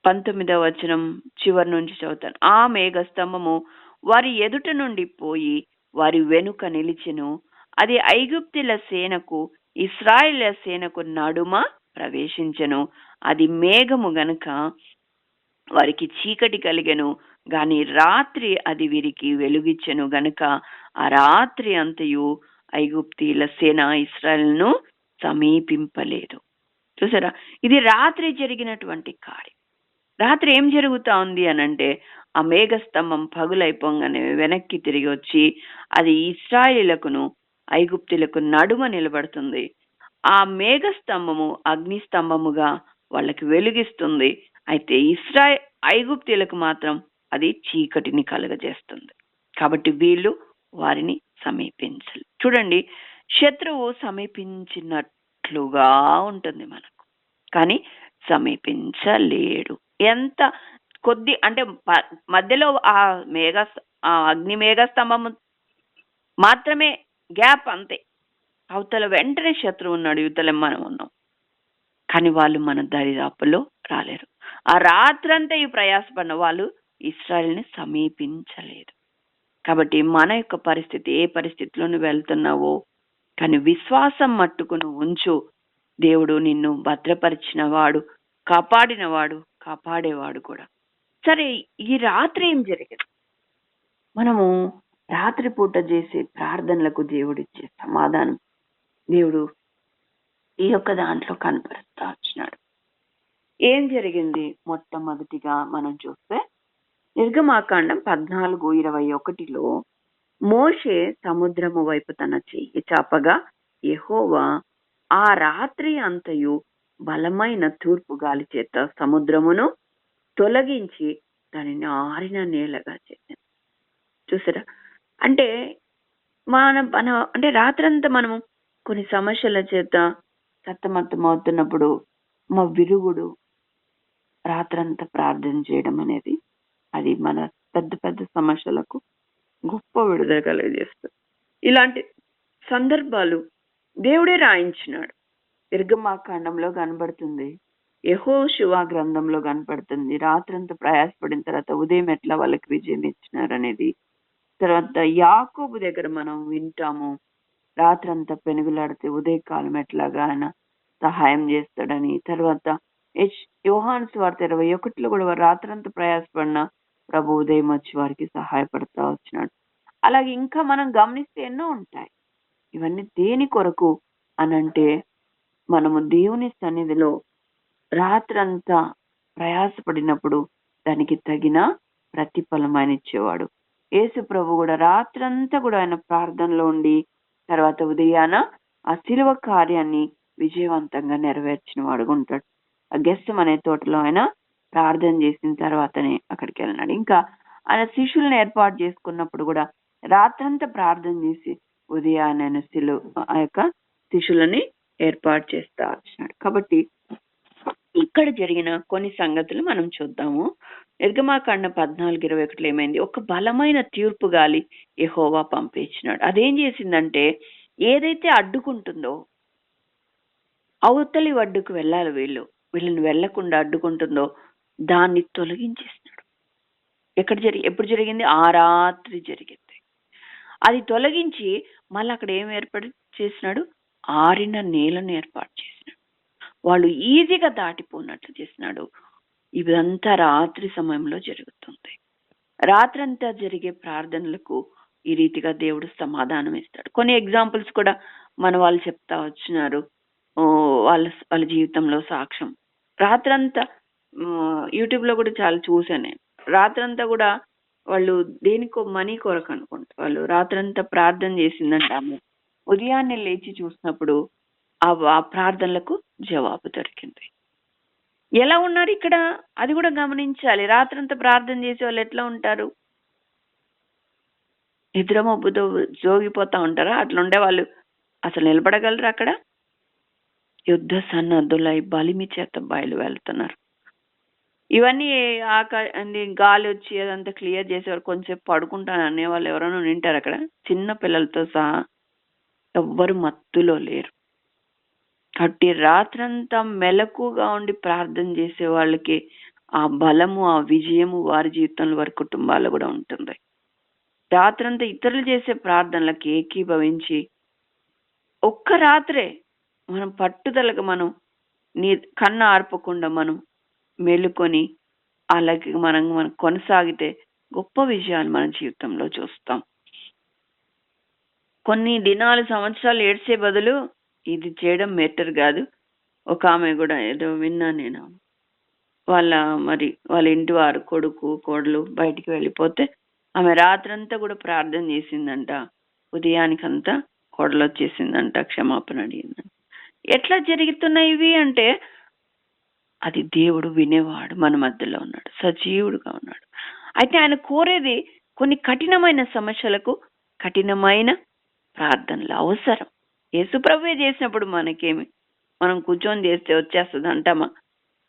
19వ వచనం చివరి నుంచి చదువుతాను. ఆ మేఘస్తంభము వారి ఎదుట నుండి పోయి వారి వెనుక నిలిచెను. అది ఐగుప్తుల సేనకు ఇశ్రాయేలు సేనకు నడుమ ప్రవేశించెను. అది మేఘము గనుక వారికి చీకటి కలిగెను, గాని రాత్రి అది వీరికి వెలుగిచ్చెను గనుక ఆ రాత్రి అంతయు ఐగుప్తీల సేన ఇశ్రాయేలును సమీపింపలేదు. చూసారా, ఇది రాత్రి జరిగినటువంటి కార్యం. రాత్రి ఏం జరుగుతా ఉంది అనంటే, ఆ మేఘస్తంభం పగులైపోగానే వెనక్కి తిరిగి వచ్చి అది ఇశ్రాయేలుకును ఐగుప్తులకు నడుమ నిలబడుతుంది. ఆ మేఘస్తంభము అగ్నిస్తంభముగా వాళ్ళకి వెలుగిస్తుంది. అయితే ఐగుప్తీయులకు మాత్రం అది చీకటిని కలుగజేస్తుంది. కాబట్టి వీళ్ళు వారిని సమీపించాలి. చూడండి, శత్రువు సమీపించినట్లుగా ఉంటుంది మనకు, కానీ సమీపించలేడు. ఎంత కొద్ది అంటే మధ్యలో ఆ అగ్ని మేఘస్తంభము మాత్రమే గ్యాప్, అంతే. అవతల వెంటనే శత్రువు ఉన్నాడు, యువతల మనం ఉన్నాం, కానీ వాళ్ళు మన దరిదాపుల్లో రాలేరు. ఆ రాత్రంతా ఈ ప్రయాసపడిన వాళ్ళు ఇశ్రాయేలుని సమీపించలేదు. కాబట్టి మన యొక్క పరిస్థితి, ఏ పరిస్థితిలోను వెళ్తున్నావో, కానీ విశ్వాసం మట్టుకు నువ్వు ఉంచు. దేవుడు నిన్ను భద్రపరిచిన వాడు, కాపాడినవాడు, కాపాడేవాడు కూడా. సరే, ఈ రాత్రి ఏం జరిగింది? మనము రాత్రిపూట చేసే ప్రార్థనలకు దేవుడిచ్చే సమాధానం దేవుడు ఈ యొక్క దాంట్లో కనపరుస్తా వచ్చినాడు. ఏం జరిగింది? మొట్టమొదటిగా మనం చూస్తే నిర్గమాకాండం 14:21లో మోషే సముద్రము వైపు తన చెయ్యి చాపగా యెహోవా ఆ రాత్రి అంతయు బలమైన తూర్పు గాలి చేత సముద్రమును తొలగించి దానిని ఆరిన నేలగా చేసింది. చూసారా, అంటే అంటే రాత్రంతా మనము కొన్ని సమస్యల చేత సతమతం అవుతున్నప్పుడు మా విరుగుడు రాత్రంతా ప్రార్థన చేయడం అనేది, అది మన పెద్ద పెద్ద సమస్యలకు గొప్ప విడుదల కలుగజేస్తుంది. ఇలాంటి సందర్భాలు దేవుడే రాయించినాడు. నిర్గమాకాండంలో కనబడుతుంది, యెహోషువ గ్రంథంలో కనపడుతుంది. రాత్రంతా ప్రయాసపడిన తర్వాత ఉదయం ఎట్లా వాళ్ళకి విజయం ఇచ్చినారు అనేది. తర్వాత యాకోబు దగ్గర మనం వింటాము, రాత్రంతా పెనుగులాడితే ఉదయకాలం ఎట్లాగా ఆయన సహాయం చేస్తాడని. తర్వాత యోహాను సువార్త 21లో కూడా రాత్రంతా ప్రయాసపడిన ప్రభు ఉదయం వచ్చి వారికి సహాయపడతా వచ్చినాడు. అలాగే ఇంకా మనం గమనిస్తే ఎన్నో ఉంటాయి. ఇవన్నీ దేని కొరకు అనంటే, మనము దేవుని సన్నిధిలో రాత్రంతా ప్రయాసపడినప్పుడు దానికి తగిన ప్రతిఫలం ఆయన ఇచ్చేవాడు. యేసు ప్రభు కూడా రాత్రంతా కూడా ఆయన ప్రార్థనలో ఉండి తర్వాత ఉదయాన ఆ శిలువ కార్యాన్ని విజయవంతంగా నెరవేర్చిన వాడుగా ఉంటాడు. ఆ గెస్సెమనే తోటలో ఆయన ప్రార్థన చేసిన తర్వాతనే అక్కడికి వెళ్ళినాడు. ఇంకా ఆయన శిష్యులను ఏర్పాటు చేసుకున్నప్పుడు కూడా రాత్రంతా ప్రార్థన చేసి ఉదయాన్నే ఆ యొక్క శిష్యులని ఏర్పాటు చేస్తా వచ్చినాడు. కాబట్టి ఇక్కడ జరిగిన కొన్ని సంగతులు మనం చూద్దాము. నిర్గమాకాండం 14:21లో ఏమైంది? ఒక బలమైన తీర్పు గాలి యెహోవా పంపించినాడు. అదేం చేసిందంటే, ఏదైతే అడ్డుకుంటుందో అవతలి ఒడ్డుకు వెళ్ళాలి, వీళ్ళని వెళ్లకుండా అడ్డుకుంటుందో దాన్ని తొలగించేసినాడు. ఎప్పుడు జరిగింది? ఆ రాత్రి జరిగింది. అది తొలగించి మళ్ళీ అక్కడ ఏం ఏర్పాటు చేసినాడు? ఆరిన నేలను ఏర్పాటు చేసినాడు. వాళ్ళు ఈజీగా దాటిపోయినట్లు చేసినాడు. ఇదంతా రాత్రి సమయంలో జరుగుతుంది. రాత్రంతా జరిగే ప్రార్థనలకు ఈ రీతిగా దేవుడు సమాధానం ఇస్తాడు. కొన్ని ఎగ్జాంపుల్స్ కూడా మన వాళ్ళు చెప్తా వచ్చినారు, వాళ్ళ జీవితంలో సాక్ష్యం. రాత్రంతా యూట్యూబ్లో కూడా చాలా చూసాను నేను. రాత్రంతా కూడా వాళ్ళు దేనికో మనీ కొరకు అనుకుంటా వాళ్ళు రాత్రంతా ప్రార్థన చేసిందంట. ఆమె ఉదయాన్నే లేచి చూసినప్పుడు ఆ ప్రార్థనలకు జవాబు దొరికింది. ఎలా ఉన్నారు ఇక్కడ అది కూడా గమనించాలి. రాత్రంతా ప్రార్థన చేసే వాళ్ళు ఎట్లా ఉంటారు? నిద్రమబ్బుతో జోగిపోతా ఉంటారా? అట్లా ఉండే వాళ్ళు అసలు నిలబడగలరు అక్కడ? యుద్ధ సన్నద్ధులై బలిమి చేత బయలు వెళ్తున్నారు. ఇవన్నీ గాలి వచ్చి అదంతా క్లియర్ చేసేవారు. కొంచెంసేపు పడుకుంటాను అనేవాళ్ళు ఎవరైనా వింటారు అక్కడ. చిన్న పిల్లలతో సహా ఎవ్వరు మత్తులో లేరు. కాబట్టి రాత్రంతా మెలకుగా ఉండి ప్రార్థన చేసే వాళ్ళకి ఆ బలము, ఆ విజయము వారి జీవితంలో, వారి కుటుంబాల్లో కూడా ఉంటుంది. రాత్రంతా ఇతరులు చేసే ప్రార్థనలకు ఏకీభవించి ఒక్క రాత్రే మనం పట్టుదలకు మనం కన్ను ఆర్పకుండా మనం మేలుకొని అలాగే మనం కొనసాగితే గొప్ప విజయాలు మన జీవితంలో చూస్తాం. కొన్ని దినాలు, సంవత్సరాలు ఏడ్చే బదులు ఇది చేయడం బెటర్ కాదు. ఒక ఆమె కూడా ఏదో విన్నా నేను, వాళ్ళ ఇంటి వారు కొడుకు కోడలు బయటికి వెళ్ళిపోతే ఆమె రాత్రంతా కూడా ప్రార్థన చేసిందంట. ఉదయానికంతా కోడలు వచ్చేసిందంట, క్షమాపణ అడిగిందంట. ఎట్లా జరుగుతున్నాయి ఇవి అంటే అది దేవుడు వినేవాడు, మన మధ్యలో ఉన్నాడు, సజీవుడుగా ఉన్నాడు. అయితే ఆయన కోరేది కొన్ని కఠినమైన సమస్యలకు కఠినమైన ప్రార్థనలు అవసరం. యేసుప్రభువే చేసినప్పుడు మనకేమి, మనం కూర్చొని చేస్తే వచ్చేస్తుంది అంటామా?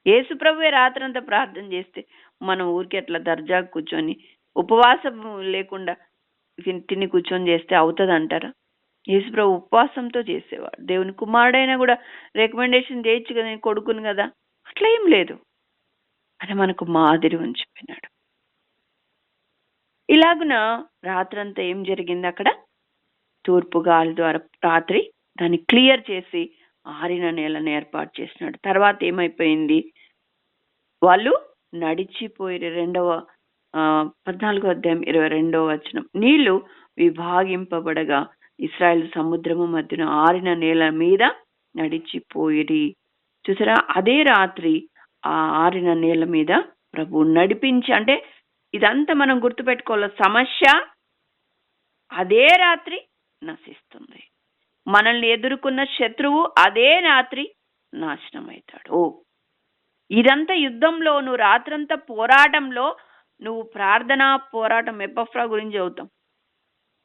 యేసుప్రభువే రాత్రంతా ప్రార్థన చేస్తే మనం ఊరికి అట్లా దర్జాగా కూర్చొని ఉపవాసం లేకుండా తిని కూర్చొని చేస్తే అవుతుంది అంటారా? యేసుప్రభు ఉపవాసంతో చేసేవాడు. దేవుని కుమారుడైనా కూడా రికమెండేషన్ చేయొచ్చు కదా, నేను కొడుకును కదా, అట్లా ఏం లేదు. అని మనకు మాదిరి ఉంచిపోయినాడు. ఇలాగున రాత్రంతా ఏం జరిగింది అక్కడ? తూర్పు గాలి ద్వారా రాత్రి దాన్ని క్లియర్ చేసి ఆరిన నేలను ఏర్పాటు చేసినాడు. తర్వాత ఏమైపోయింది? వాళ్ళు నడిచిపోయి 14వ అధ్యాయం 22వ వచనం, నీళ్లు విభాగింపబడగా ఇశ్రాయేలు సముద్రము మధ్యన ఆరిన నేల మీద నడిచిపోయిరి. చూసారా, అదే రాత్రి ఆ ఆరిన నేల మీద ప్రభు నడిపించి, అంటే ఇదంతా మనం గుర్తుపెట్టుకోవాలి. సమస్య అదే రాత్రి నశిస్తుంది. మనల్ని ఎదుర్కొన్న శత్రువు అదే రాత్రి నాశనం అవుతాడు. ఇదంతా యుద్ధంలో, నువ్వు రాత్రంతా పోరాటంలో, నువ్వు ప్రార్థనా పోరాటం ఎపఫ్రా గురించి చదువుతాం.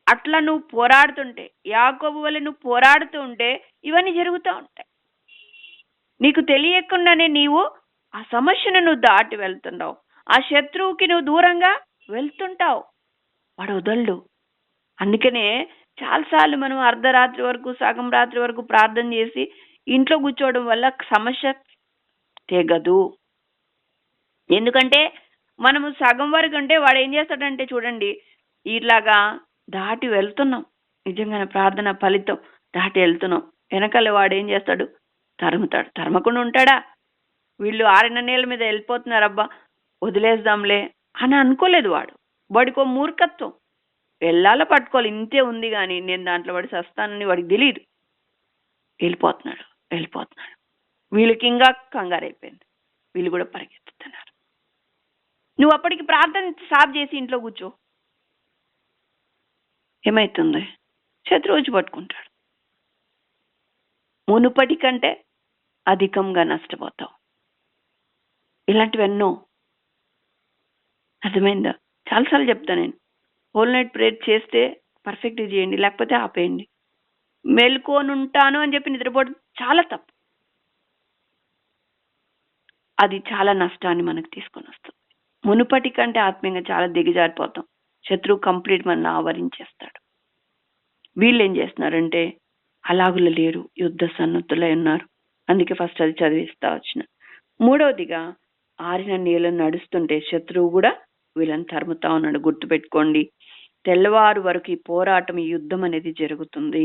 అట్లా నువ్వు పోరాడుతుంటే, యాకోబు వలె నువ్వు పోరాడుతూ ఉంటే ఇవన్నీ జరుగుతూ ఉంటాయి. నీకు తెలియకుండానే నీవు ఆ సమస్యను నువ్వు దాటి వెళ్తున్నావు. ఆ శత్రువుకి నువ్వు దూరంగా వెళ్తుంటావు. వాడు వదలడు. అందుకనే చాలాసార్లు మనం అర్ధరాత్రి వరకు, సగం రాత్రి వరకు ప్రార్థన చేసి ఇంట్లో కూర్చోవడం వల్ల సమస్య తెగదు. ఎందుకంటే మనము సగం వరకు అంటే వాడు ఏం చేస్తాడంటే, చూడండి, ఇట్లాగా దాటి వెళ్తున్నాం, నిజంగానే ప్రార్థన ఫలితం దాటి వెళ్తున్నాం, వెనకాల వాడు ఏం చేస్తాడు? తరుముతాడు. తరమకుండా ఉంటాడా? వీళ్ళు ఆరిన నేల మీద వెళ్ళిపోతున్నారబ్బా, వదిలేద్దాంలే అని అనుకోలేదు వాడు. వాడికో మూర్ఖత్వం, వెళ్ళాల పట్టుకోవాలి, ఇంతే ఉంది కానీ నేను దాంట్లో వాడి సస్తానని వాడికి తెలియదు. వెళ్ళిపోతున్నాడు. వీళ్ళకి ఇంకా కంగారైపోయింది, వీళ్ళు కూడా పరిగెత్తుతున్నారు. నువ్వు అప్పటికి ప్రార్థన సాఫ్ చేసి ఇంట్లో కూర్చో, ఏమైతుంది? శత్రువు వచ్చి పట్టుకుంటాడు. మునుపటి కంటే అధికంగా నష్టపోతావు. ఇలాంటివెన్నో. అర్థమైందా? చాలాసార్లు చెప్తాను నేను, హోల్ నైట్ ప్రేయర్ చేస్తే పర్ఫెక్ట్గా చేయండి, లేకపోతే ఆపేయండి. మెలుకొని ఉంటాను అని చెప్పి నిద్రపోవడం చాలా తప్పు. అది చాలా నష్టాన్ని మనకు తీసుకొని వస్తుంది. మునుపటి కంటే ఆత్మీయంగా చాలా దిగజారిపోతాం. శత్రువు కంప్లీట్ మనల్ని ఆవరించేస్తాడు. వీళ్ళు ఏం చేస్తున్నారంటే అలాగులు లేరు, యుద్ధ సన్నద్ధులై ఉన్నారు. అందుకే ఫస్ట్ అది చదివిస్తా వచ్చిన. మూడవదిగా, ఆరిన నీళ్ళను నడుస్తుంటే శత్రువు కూడా వీళ్ళని తరుముతా ఉన్నాడు. గుర్తుపెట్టుకోండి, తెల్లవారు వరకు ఈ పోరాటం, ఈ యుద్ధం అనేది జరుగుతుంది.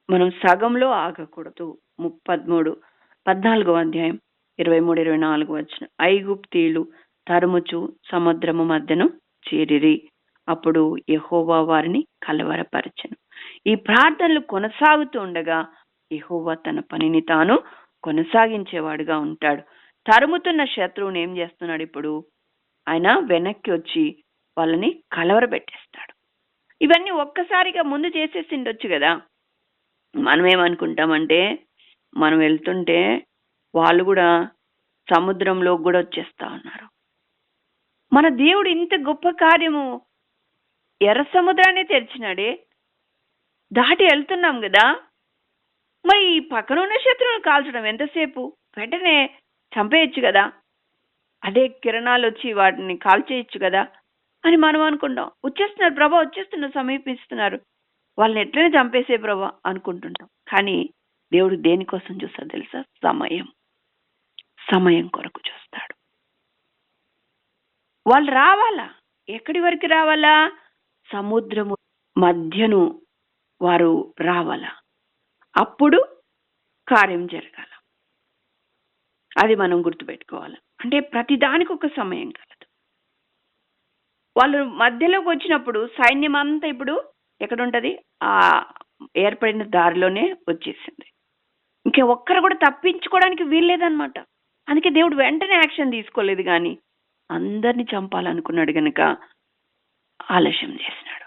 మనం సగంలో ఆగకూడదు. 14వ అధ్యాయం 23-24 వచ్చిన, ఐగుప్తీయులు తరుముచు సముద్రము మధ్యను చేరిరి, అప్పుడు యెహోవా వారిని కలవరపరచెను. ఈ ప్రార్థనలు కొనసాగుతూ ఉండగా యెహోవా తన పనిని తాను కొనసాగించేవాడుగా ఉంటాడు. తరుముతున్న శత్రువుని ఏం చేస్తున్నాడు? ఇప్పుడు ఆయన వెనక్కి వచ్చి వాళ్ళని కలవరపెట్టేస్తాడు. ఇవన్నీ ఒక్కసారిగా ముందు చేసేసిండొచ్చు కదా. మనం ఏమనుకుంటామంటే, మనం వెళ్తుంటే వాళ్ళు కూడా సముద్రంలో కూడా వచ్చేస్తా ఉన్నారు. మన దేవుడు ఇంత గొప్ప కార్యము ఎర్ర సముద్రాన్ని తెరిచినాడే, దాటి వెళ్తున్నాం కదా, మరి ఈ పక్కన ఉన్న శత్రువును కాల్చడం ఎంతసేపు? వెంటనే చంపేయచ్చు కదా. అదే కిరణాలు వచ్చి వాటిని కాల్చేయచ్చు కదా అని మనం అనుకుంటాం. వచ్చేస్తున్నారు ప్రభా, వచ్చేస్తున్నారు, సమీపిస్తున్నారు, వాళ్ళని ఎట్లనే చంపేసే ప్రభా అనుకుంటుంటాం. కానీ దేవుడు దేనికోసం చూస్తాడు తెలుసా? సమయం కొరకు చూస్తాడు. వాళ్ళు రావాలా. ఎక్కడి వరకు రావాలా? సముద్రము మధ్యను వారు రావాలా. అప్పుడు కార్యం జరగాల. అది మనం గుర్తుపెట్టుకోవాలి. అంటే ప్రతి దానికి ఒక సమయం కలదు. వాళ్ళు మధ్యలోకి వచ్చినప్పుడు సైన్యం అంతా ఇప్పుడు ఎక్కడుంటది? ఆ ఏర్పడిన దారిలోనే వచ్చేసింది. ఇంకే ఒక్కరు కూడా తప్పించుకోవడానికి వీల్లేదన్నమాట. అందుకే దేవుడు వెంటనే యాక్షన్ తీసుకోలేదు, కానీ అందరిని చంపాలనుకున్నాడు గనక ఆలస్యం చేసినాడు.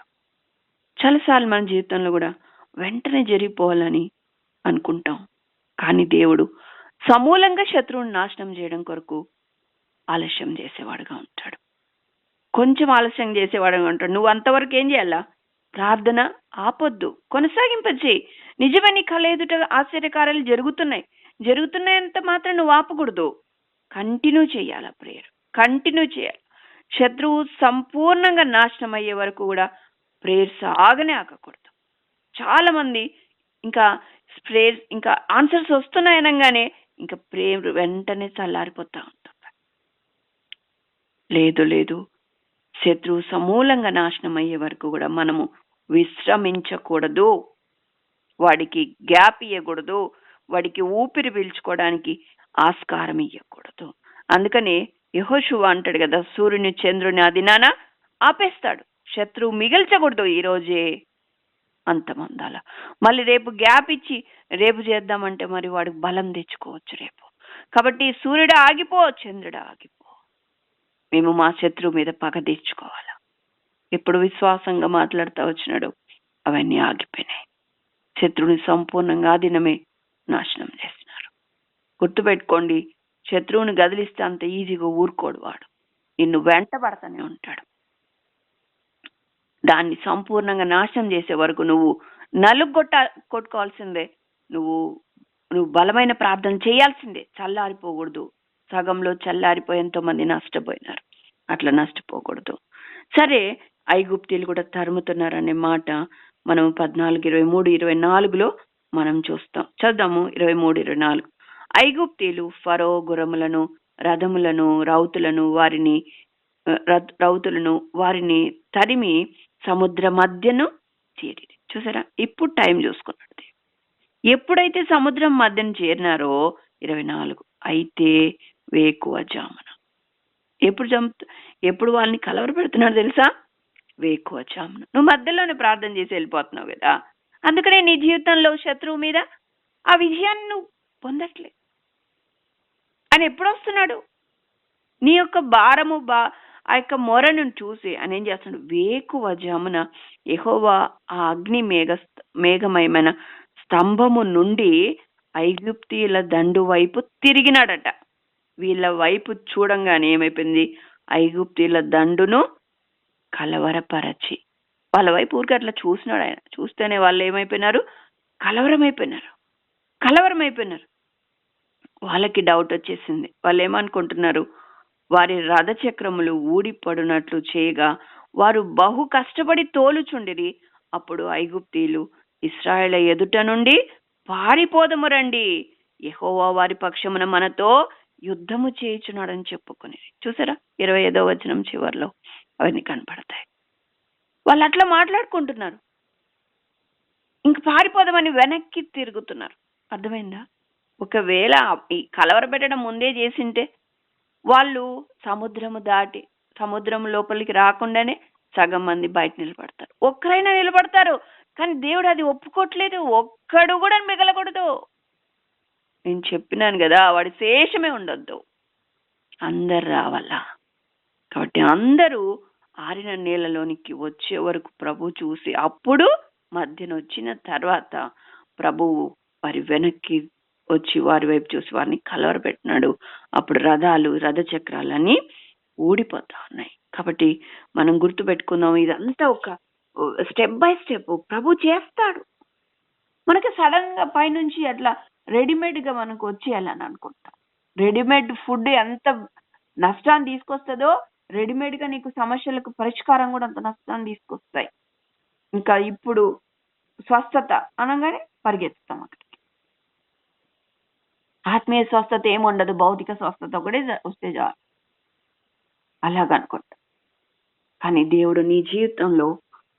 చాలాసార్లు మన జీవితంలో కూడా వెంటనే జరిగిపోవాలని అనుకుంటాం, కానీ దేవుడు సమూలంగా శత్రువుని నాశనం చేయడం కొరకు ఆలస్యం చేసేవాడుగా ఉంటాడు. కొంచెం ఆలస్యం చేసేవాడుగా ఉంటాడు. నువ్వు అంతవరకు ఏం చేయాలా? ప్రార్థన ఆపొద్దు, కొనసాగింపచేయి. నిజమే, నీ కళ్ళ ఎదుట ఆశ్చర్యకార్యాలు జరుగుతున్నాయంత మాత్రం నువ్వు ఆపకూడదు. కంటిన్యూ చేయాలా ప్రేయర్, కంటిన్యూ చేయాలి. శత్రువు సంపూర్ణంగా నాశనం అయ్యే వరకు కూడా ప్రేయర్ సాగనే ఆగకూడదు. చాలా మంది ఇంకా ప్రేయర్ ఇంకా ఆన్సర్స్ వస్తున్నాయనగానే ఇంకా ప్రేయర్ వెంటనే చల్లారిపోతా ఉంటుంది. లేదు, శత్రువు సమూలంగా నాశనం అయ్యే వరకు కూడా మనము విశ్రమించకూడదు. వాడికి గ్యాప్ ఇవ్వకూడదు, వాడికి ఊపిరి పీల్చుకోవడానికి ఆస్కారం ఇవ్వకూడదు. అందుకని యెహోషువ అంటాడు కదా, సూర్యుని చంద్రుని ఆ దినాన ఆపేస్తాడు. శత్రువు మిగిల్చకూడదు, ఈరోజే అంతమందాల. మళ్ళీ రేపు గ్యాప్ ఇచ్చి రేపు చేద్దామంటే మరి వాడికి బలం తెచ్చుకోవచ్చు రేపు. కాబట్టి సూర్యుడు ఆగిపో, చంద్రుడు ఆగిపో, మేము మా శత్రువు మీద పగ తెచ్చుకోవాలా. ఎప్పుడు విశ్వాసంగా మాట్లాడుతూ వచ్చినాడు, అవన్నీ ఆగిపోయినాయి. శత్రువుని సంపూర్ణంగా ఆ దినమే నాశనం చేస్తున్నారు. గుర్తుపెట్టుకోండి, శత్రువుని గదిలిస్తే అంత ఈజీగా ఊరుకోడు వాడు, నిన్ను వెంట పడతానే ఉంటాడు. దాన్ని సంపూర్ణంగా నాశనం చేసే వరకు నువ్వు కొట్టుకోవాల్సిందే. నువ్వు బలమైన ప్రార్థన చేయాల్సిందే. చల్లారిపోకూడదు. సగంలో చల్లారిపోయి ఎంతో మంది నష్టపోయినారు. అట్లా నష్టపోకూడదు. సరే, ఐగుప్తీయులు కూడా తరుముతున్నారనే మాట మనం 14, 23, 24లో మనం చూస్తాం. చదుదాము 23, 24. ఐగుప్తీయులు ఫరో గుర్రములను, రథములను, రౌతులను వారిని తరిమి సముద్ర మధ్యను చేరి. చూసారా, ఇప్పుడు టైం చూసుకున్నాడు. ఎప్పుడైతే సముద్రం మధ్యను చేరినారో 24, అయితే వేకువజామున. ఎప్పుడు వాళ్ళని కలవర పెడుతున్నాడు తెలుసా? వేకువజామున. నువ్వు మధ్యలోనే ప్రార్థన చేసి వెళ్ళిపోతున్నావు కదా, అందుకనే నీ జీవితంలో శత్రువు మీద ఆ విజయాన్ని నువ్వు పొందట్లేదు. ఆయన ఎప్పుడు వస్తున్నాడు? నీ యొక్క భారము ఆ యొక్క మొరను చూసి ఆయన ఏం చేస్తున్నాడు? వేకువజామున యెహోవా ఆ అగ్ని మేఘమయమైన స్తంభము నుండి ఐగుప్తీయుల దండు వైపు తిరిగినాడట. వీళ్ళ వైపు చూడంగానే ఏమైపోయింది? ఐగుప్తీయుల దండును కలవరపరచి, వాళ్ళ వైపు ఊరికి అట్లా చూసినాడు ఆయన. చూస్తేనే వాళ్ళు ఏమైపోయినారు? కలవరమైపోయినారు. వాళ్ళకి డౌట్ వచ్చేసింది. వాళ్ళు ఏమనుకుంటున్నారు? వారి రథచక్రములు ఊడిపడునట్లు చేయగా వారు బహు కష్టపడి తోలుచుండిరి. అప్పుడు ఐగుప్తీయులు ఇశ్రాయేలు ఎదుట నుండి పారిపోదము రండి, యెహోవా వారి పక్షమున మనతో యుద్ధము చేయుచున్నాడని చెప్పుకుని. చూసారా, 25వ వచనం చివరిలో అవన్నీ కనపడతాయి. వాళ్ళు అట్లా మాట్లాడుకుంటున్నారు, ఇంక పారిపోదామని వెనక్కి తిరుగుతున్నారు. అర్థమైందా? ఒకవేళ ఈ కలవరపెట్టడం ముందే చేసింటే వాళ్ళు సముద్రం లోపలికి రాకుండానే సగం మంది బయట నిలబడతారు. ఒక్కరైనా నిలబడతారు, కానీ దేవుడు అది ఒప్పుకోవట్లేదు. ఒక్కడు కూడా మిగలకూడదు. నేను చెప్పినాను కదా, వాడి శేషమే ఉండొద్దు, అందరు రావాలా. కాబట్టి అందరూ ఆరిన నీళ్ళలోనికి వచ్చే వరకు ప్రభు చూసి, అప్పుడు మధ్యన వచ్చిన తర్వాత ప్రభువు వారి వెనక్కి వచ్చి వారి వైపు చూసి వారిని కలవరపెట్టినాడు. అప్పుడు రథచక్రాలన్నీ ఊడిపోతా ఉన్నాయి. కాబట్టి మనం గుర్తుపెట్టుకుందాం, ఇదంతా ఒక స్టెప్ బై స్టెప్ ప్రభు చేస్తాడు. మనకి సడన్ గా పైనుంచి అట్లా రెడీమేడ్ గా మనకు వచ్చేయాలని అనుకుంటాం. రెడీమేడ్ ఫుడ్ ఎంత నష్టాన్ని తీసుకొస్తుందో రెడీమేడ్ గా నీకు సమస్యలకు పరిష్కారం కూడా అంత నష్టాన్ని తీసుకొస్తాయి. ఇంకా ఇప్పుడు స్వస్థత అనగానే పరిగెత్తుతాం అక్కడికి. ఆత్మీయ స్వస్థత ఏముండదు, భౌతిక స్వస్థత ఒకటే వస్తే చాలు అలాగనుకుంటా. కానీ దేవుడు నీ జీవితంలో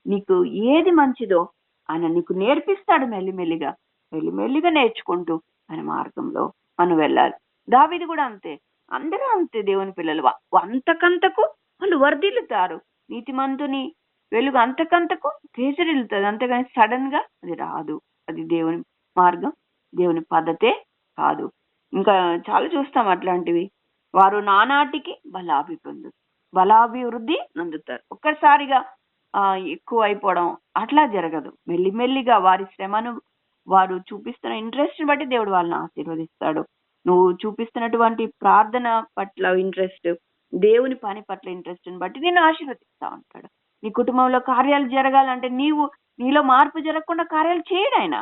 నీకు ఏది మంచిదో ఆయన నీకు నేర్పిస్తాడు. మెల్లిమెల్లిగా నేర్చుకుంటూ ఆయన మార్గంలో మనం వెళ్ళాలి. దావీదు కూడా అంతే, అందరూ అంతే. దేవుని పిల్లలు అంతకంతకు వాళ్ళు వర్ధిల్లుతారు. నీతిమంతుని వెలుగు అంతకంతకు కేసరిల్లుతుంది, అంతేగాని సడన్ గా అది రాదు. అది దేవుని మార్గం, దేవుని పద్ధతే కాదు. ఇంకా చాలా చూస్తాం అట్లాంటివి. వారు నానాటికి బలాభివృద్ధి నందుతారు. ఒక్కసారిగా ఎక్కువ అయిపోవడం అట్లా జరగదు. మెల్లిమెల్లిగా వారి శ్రమను, వారు చూపిస్తున్న ఇంట్రెస్ట్ బట్టి దేవుడు వాళ్ళని ఆశీర్వదిస్తాడు. నువ్వు చూపిస్తున్నటువంటి ప్రార్థన పట్ల ఇంట్రెస్ట్, దేవుని పని పట్ల ఇంట్రెస్ట్ బట్టి నేను ఆశీర్వదిస్తా ఉంటాడు. నీ కుటుంబంలో కార్యాలు జరగాలంటే నీలో మార్పు జరగకుండా కార్యాలు చేయడు ఆయన.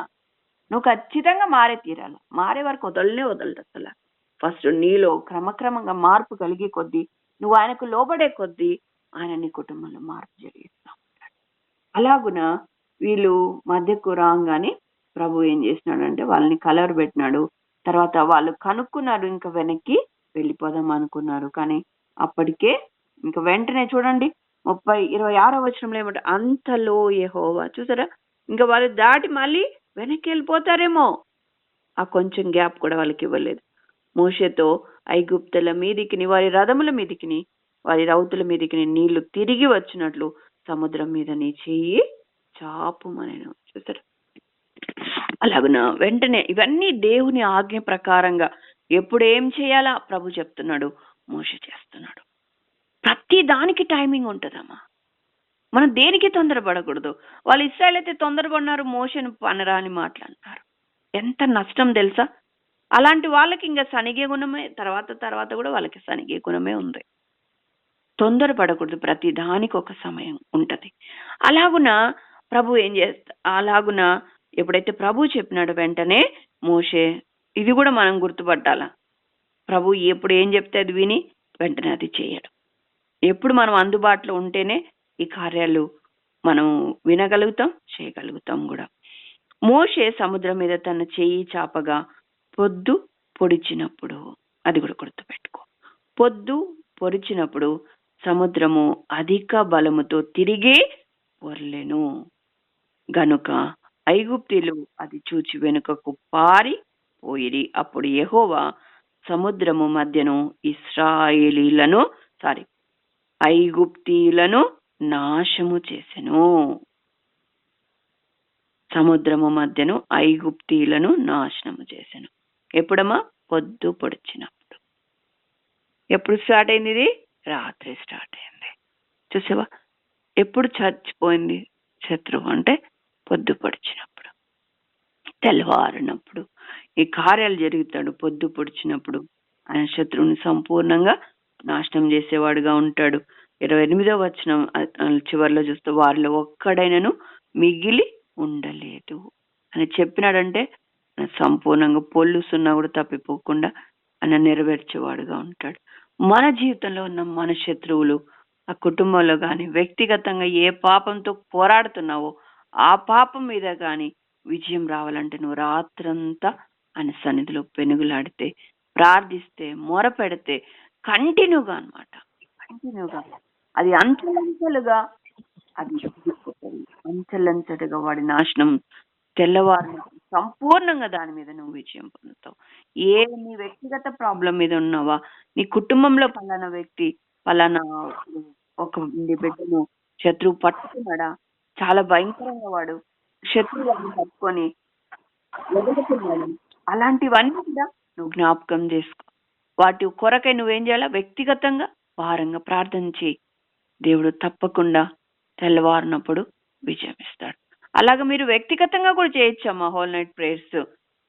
నువ్వు ఖచ్చితంగా మారే తీరాలి. మారే వరకు వదలడు అసలు. ఫస్ట్ నీలో క్రమక్రమంగా మార్పు కలిగే కొద్దీ, నువ్వు ఆయనకు లోబడే కొద్దీ ఆయన నీ కుటుంబంలో మార్పు జరిగిస్తా ఉంటాడు. అలాగున వీళ్ళు మధ్యకు రాగానే ప్రభు ఏం చేసినాడంటే వాళ్ళని కలర్ పెట్టినాడు. తర్వాత వాళ్ళు కనుక్కున్నారు, ఇంకా వెనక్కి వెళ్ళిపోదాం అనుకున్నారు. కానీ అప్పటికే ఇంకా వెంటనే చూడండి 26వ వచనంలో ఏమంటే, అంతలో యెహోవా, చూసారా, ఇంకా వాళ్ళు దాటి మళ్ళీ వెనక్కి వెళ్ళిపోతారేమో, ఆ కొంచెం గ్యాప్ కూడా వాళ్ళకి ఇవ్వలేదు. మోషేతో ఐగుప్తుల మీదికి, వారి రథముల మీదికి, వారి రౌతుల మీదికి నీళ్లు తిరిగి వచ్చినట్లు సముద్రం మీద నీ చెయ్యి చాపుమనెను. చూసారా, అలాగున వెంటనే ఇవన్నీ దేవుని ఆజ్ఞ ప్రకారంగా ఎప్పుడు ఏం చేయాలా ప్రభు చెప్తున్నాడు, మోషే చేస్తున్నాడు. ప్రతి దానికి టైమింగ్ ఉంటుందమ్మా. మనం దేనికి తొందరపడకూడదు. వాళ్ళు ఇశ్రాయేలు అయితే తొందరపడినారు, మోషేను పనరాని మాట్లాడినారు. ఎంత నష్టం తెలుసా. అలాంటి వాళ్ళకి ఇంకా సనిగే గుణమే, తర్వాత కూడా వాళ్ళకి సనిగే గుణమే ఉంది. తొందరపడకూడదు, ప్రతి దానికి ఒక సమయం ఉంటది. అలాగున ప్రభు ఏం అలాగున ఎప్పుడైతే ప్రభు చెప్పినాడు వెంటనే మోషే, ఇది కూడా మనం గుర్తుపట్టాల, ప్రభు ఎప్పుడు ఏం చెప్తే అది విని వెంటనే అది చేయడం. ఎప్పుడు మనం అందుబాటులో ఉంటేనే ఈ కార్యాలు మనం వినగలుగుతాం, చేయగలుగుతాం కూడా. మోషే సముద్రం మీద తన చెయ్యి చాపగా పొద్దు పొడిచినప్పుడు, అది కూడా గుర్తుపెట్టుకో, పొద్దు పొడిచినప్పుడు సముద్రము అధిక బలముతో తిరిగి పొర్లెను గనుక ఐగుప్తీయులు అది చూచి వెనుకకు పారిపోయిరి. అప్పుడు యెహోవా సముద్రము మధ్యను ఐగుప్తీయులను నాశము చేసెను. సముద్రము మధ్యను ఐగుప్తీయులను నాశనము చేసెను. ఎప్పుడమ్మా? పొద్దు పొడిచినప్పుడు. ఎప్పుడు స్టార్ట్ అయింది ఇది? రాత్రి స్టార్ట్ అయింది. చూసావా, ఎప్పుడు చచ్చిపోయింది శత్రువు అంటే పొద్దు పొడిచినప్పుడు, తెల్లవారినప్పుడు ఈ కార్యాలు జరుగుతాడు. పొద్దు పొడిచినప్పుడు ఆయన శత్రువుని సంపూర్ణంగా నాశనం చేసేవాడుగా ఉంటాడు. 28వ వచనం చివరిలో చూస్తే, వారిలో ఒక్కడైనను మిగిలి ఉండలేదు అని చెప్పినాడంటే సంపూర్ణంగా పొల్లుసున్నా కూడా తప్పిపోకుండా ఆయన నెరవేర్చేవాడుగా ఉంటాడు. మన జీవితంలో ఉన్న మన శత్రువులు, ఆ కుటుంబంలో కానీ వ్యక్తిగతంగా ఏ పాపంతో పోరాడుతున్నావో ఆ పాపం మీద కానీ విజయం రావాలంటే నువ్వు రాత్రంతా ఆయన సన్నిధిలో పెనుగులాడితే, ప్రార్థిస్తే, మొరపెడితే కంటిన్యూగా అది అంచెలంచెలుగా వాడి నాశనం తెల్లవారు సంపూర్ణంగా దాని మీద నువ్వు విజయం పొందుతావు. నీ వ్యక్తిగత ప్రాబ్లం మీద ఉన్నావా, నీ కుటుంబంలో పలానా వ్యక్తి, పలానా ఒక బిడ్డను శత్రువు పట్టుకున్నాడా, చాలా భయంకరంగా వాడు శత్రువులను పట్టుకొని ఎదుగుతున్నాడు, అలాంటివన్నీ కూడా నువ్వు జ్ఞాపకం చేసుకో. వాటి కొరకై నువ్వేం చేయాలా? వ్యక్తిగతంగా భారంగా ప్రార్థన చేయి. దేవుడు తప్పకుండా తెల్లవారినప్పుడు విజయం ఇస్తాడు. అలాగే మీరు వ్యక్తిగతంగా కూడా చేయొచ్చమ్మా హోల్ నైట్ ప్రేయర్స్.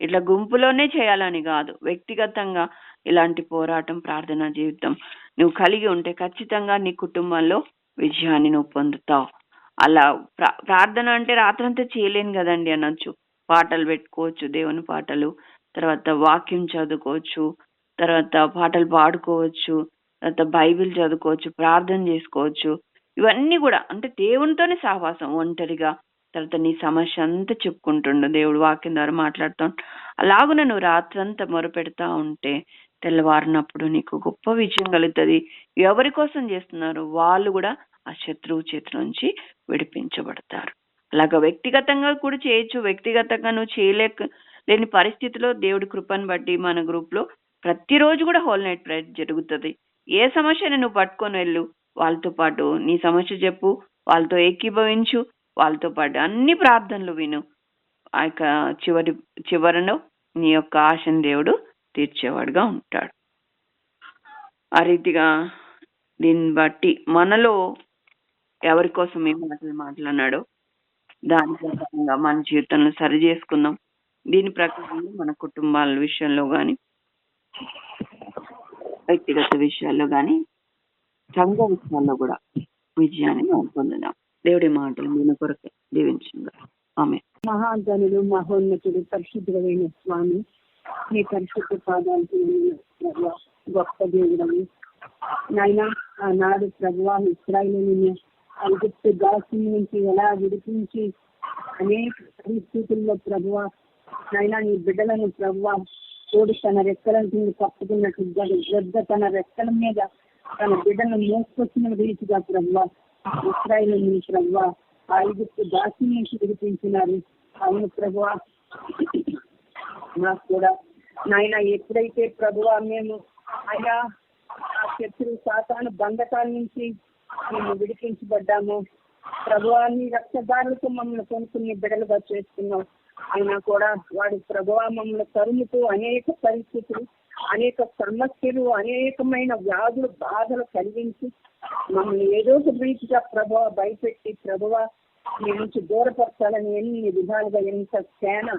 ఇట్లా గుంపులోనే చేయాలని కాదు, వ్యక్తిగతంగా ఇలాంటి పోరాటం, ప్రార్థనా జీవితం నువ్వు కలిగి ఉంటే ఖచ్చితంగా నీ కుటుంబంలో విజయాన్ని నువ్వు పొందుతావు. అలా ప్రార్థన అంటే రాత్రంతా చేయలేను కదండి అనొచ్చు. పాటలు పెట్టుకోవచ్చు, దేవుని పాటలు, తర్వాత వాక్యం చదువుకోవచ్చు, తర్వాత పాటలు పాడుకోవచ్చు, తర్వాత బైబిల్ చదువుకోవచ్చు, ప్రార్థన చేసుకోవచ్చు. ఇవన్నీ కూడా అంటే దేవునితోనే సహవాసం ఒంటరిగా. తర్వాత నీ సమస్య అంతా చెప్పుకుంటుండు, దేవుడు వాక్యం ద్వారా మాట్లాడుతూ అలాగున నువ్వు రాత్రంతా మొరపెడతా ఉంటే తెల్లవారినప్పుడు నీకు గొప్ప విజయం కలుగుతుంది. ఎవరి కోసం చేస్తున్నారు వాళ్ళు కూడా ఆ శత్రువు చేతి నుంచి విడిపించబడతారు. అలాగా వ్యక్తిగతంగా కూడా చేయొచ్చు. వ్యక్తిగతంగా నువ్వు లేని పరిస్థితిలో దేవుడి కృపను బట్టి మన గ్రూప్ లో ప్రతిరోజు కూడా హోల్ నైట్ ప్రేయర్ జరుగుతుంది. ఏ సమస్యని నువ్వు పట్టుకొని వెళ్ళు, వాళ్ళతో పాటు నీ సమస్య చెప్పు, వాళ్ళతో ఏకీభవించు, వాళ్ళతో పాటు అన్ని ప్రార్థనలు విను. ఆ యొక్క చివరను నీ యొక్క ఆశను దేవుడు తీర్చేవాడుగా ఉంటాడు. ఆ రీతిగా దీన్ని బట్టి మనలో ఎవరి కోసం ఏ మాటలు మాట్లాడినాడో దాని ప్రకారంగా మన జీవితంలో సరి చేసుకుందాం. దీని ప్రకారంగా మన కుటుంబాల విషయంలో కానీ, వ్యక్తిగత విషయాల్లో కానీ, సంఘ విషయాల్లో కూడా విజయాన్ని మనం పొందుదాం. దేవుడి మాటలు మన కొరకే దీవించింది. ఆమె. మహాగణుడు మహోన్నతుడు పరిశుద్ధుడైన స్వామి, మీ పరిశుద్ధ పాదాలకు గొప్ప దేవుడని నాయన, ఆనాడు ప్రభువా ఇశ్రాయేలుని ఐగుప్తు దాస్యం నుంచి ఎలా విడిపించి అనేక పరిస్థితుల్లో ప్రభువా నాయన నీ బిడ్డలను ప్రభువా తోడు తన రెక్కలను కప్పుకున్నట్టు గద్ద తన రెక్కల మీద తన బిడ్డలను మోసుకొచ్చిన రీతిగా ప్రభువా ఇశ్రాయేలుని ప్రభువా ఐగుప్తు దాస్యం నుంచి విడిపించినారు. అవును ప్రభువా, నాకు కూడా నాయన ఎప్పుడైతే ప్రభువా మేము ఆయా ఆ శత్రు సాతాను బంధకాల నుంచి మేము విడిపించబడ్డాము ప్రభువా, నీ రక్తదారులతో మమ్మల్ని కొనుక్కుని బిడ్డలుగా చేసుకున్నాం. అయినా కూడా వాడు ప్రభువా మమ్మల్ని తరుముతూ అనేక పరిస్థితులు, అనేక సమస్యలు, అనేకమైన వ్యాధులు, బాధలు కలిగించి మమ్మల్ని ఏదో ఒక రీతిగా ప్రభువా భయపెట్టి ప్రభువా మీ నుంచి దూరపరచాలని ఎన్ని విధాలుగా ఎంత సేన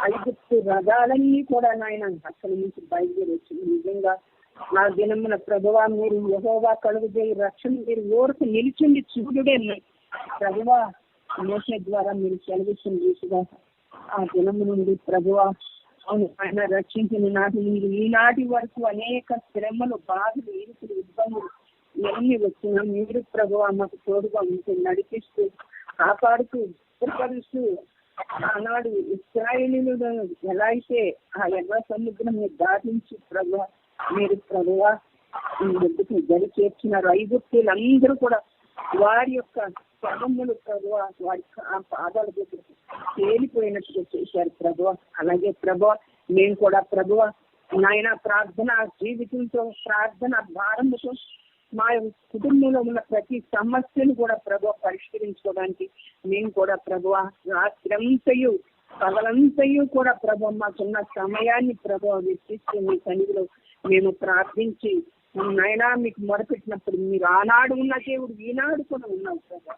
ఐగుప్తు రథాలన్నీ కూడా నాయన అక్కడి నుంచి బయలుదేరి వచ్చింది. నిజంగా నా దినమున ప్రభువా మీరు యెహోవా కలుగుజేయి రక్షణ మీరు ఓరకు నిలిచింది చూడుడే ప్రభువా మోసే ద్వారా మీరు సెలవిచ్చిన రీతిగా ఆ దినము నుండి ప్రభువా అవును ఆయన రక్షించిన నాటి నుండి ఈనాటి వరకు అనేక శ్రమలు, బాధలు, ఇరుకులు, ఇబ్బందులు ఎన్ని వచ్చినా మీరు ప్రభువా మాకు తోడుగా ఉంటూ నడిపిస్తూ కాపాడుతూ ఉత్తరపరుస్తూ ఆనాడు ఇశ్రాయేలీయులు ఎలా అయితే ఆ ఎర్ర సముద్రం దాటించి ప్రభువా మీరు ప్రభువా ఎద్దుకు గడి చేర్చినారు. ఐగుప్తీయులందరూ కూడా వారి యొక్క పదములు ప్రభువా వారి పాదాల దగ్గర తేలిపోయినట్టుగా చేశారు ప్రభువా. అలాగే ప్రభువా మేము కూడా ప్రభువా నాయన ప్రార్థన జీవితంతో, ప్రార్థన భారంతో మా కుటుంబంలో ఉన్న ప్రతి సమస్యను కూడా ప్రభువా పరిష్కరించుకోవడానికి మేము కూడా ప్రభువా రాత్రంతయు పగలంతయు కూడా ప్రభువా మాకున్న సమయాన్ని ప్రభువా వెచ్చిస్తూ మీ సన్నిధిలో మేము ప్రార్థించి నాయనా మీకు మొరపెట్టినప్పుడు మీరు ఆనాడు ఉన్న దేవుడు ఈనాడు కూడా ఉన్నావు ప్రభా.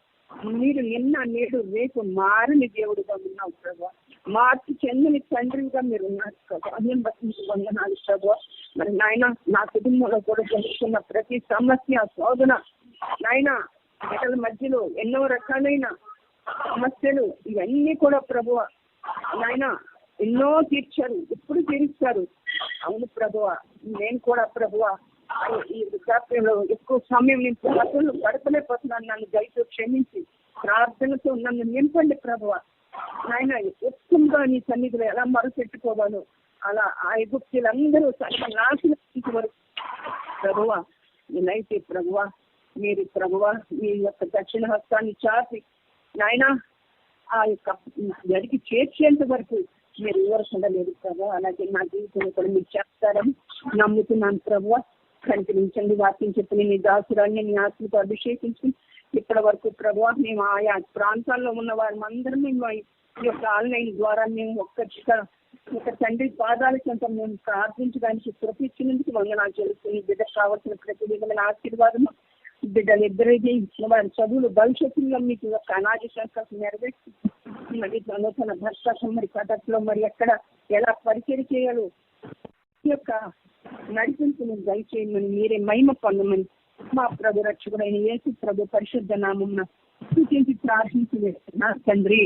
మీరు నిన్న నేడు రేపు మారని దేవుడుగా ఉన్నావు ప్రభా. మార్పు చెందని తండ్రిగా మీరు ఉన్నారు ప్రభా. అన్యం బట్టి వందనాలు ప్రభా. మరి నాయన నా కుటుంబంలో కూడా జరుగుతున్న ప్రతి సమస్య, శోధన నాయన బిడ్డల మధ్యలో ఎన్నో రకాలైన సమస్యలు ఇవన్నీ కూడా ప్రభువా నాయన ఎన్నో తీర్చారు, ఇప్పుడు తీరుస్తారు. అవును ప్రభువా, నేను కూడా ప్రభువా ఈ వృద్ధాప్యంలో ఎక్కువ సమయం నేను గడపలేకపోతున్నాను. నన్ను దయతో క్షమించి ప్రార్థనతో నన్ను నింపండి ప్రభువా. నాయన ఎక్కువగా నీ సన్నిధిలో ఎలా మరుపెట్టుకోవాలో అలా ఆ ఐగుప్తీయులందరూ నాశనం వరకు ప్రభువా నేనైతే ప్రభువా మీరు ప్రభువా మీ యొక్క దక్షిణ హస్తాన్ని చాపి నాయన ఆ యొక్క గడికి చేర్చేంత వరకు మీరు ఊరకుండా లేదు ప్రభు. అలాగే నా జీవితంలో కూడా మీరు చేస్తారని నమ్ముతున్నాను ప్రభువా. కనిపించండి, వాక్యం చెప్పిన నీ దాసురాన్ని నీ ఆత్మతో అభిషేకించి ఇప్పటి వరకు ప్రభువా మేము ఆయా ప్రాంతాల్లో ఉన్న వారందరం మేము ఈ యొక్క ఆన్లైన్ ద్వారా మేము ఒక తండ్రి పాదాల చెంత మేము ప్రార్థించడానికి కృపించినందుకు వందనాలు చెల్లిస్తుంది. బిడ్డకు కావాల్సిన ప్రతి విధమైన ఆశీర్వాదము బిడ్డలు ఇద్దరికి వారి చదువులు భవిష్యత్తులో మీకు ఒక అనాది సంకల్పం నెరవేర్చి మరి నూతన భర్త మరి కథలో మరి ఎక్కడ ఎలా పరిచయం చేయాలో యొక్క నడిపింపును దయచేయమని మీరే మహిమ పొందమని మా ప్రభు రక్షకుడైన యేసు ప్రభు పరిశుద్ధ నామమున సూచించి ప్రార్థించి తండ్రి.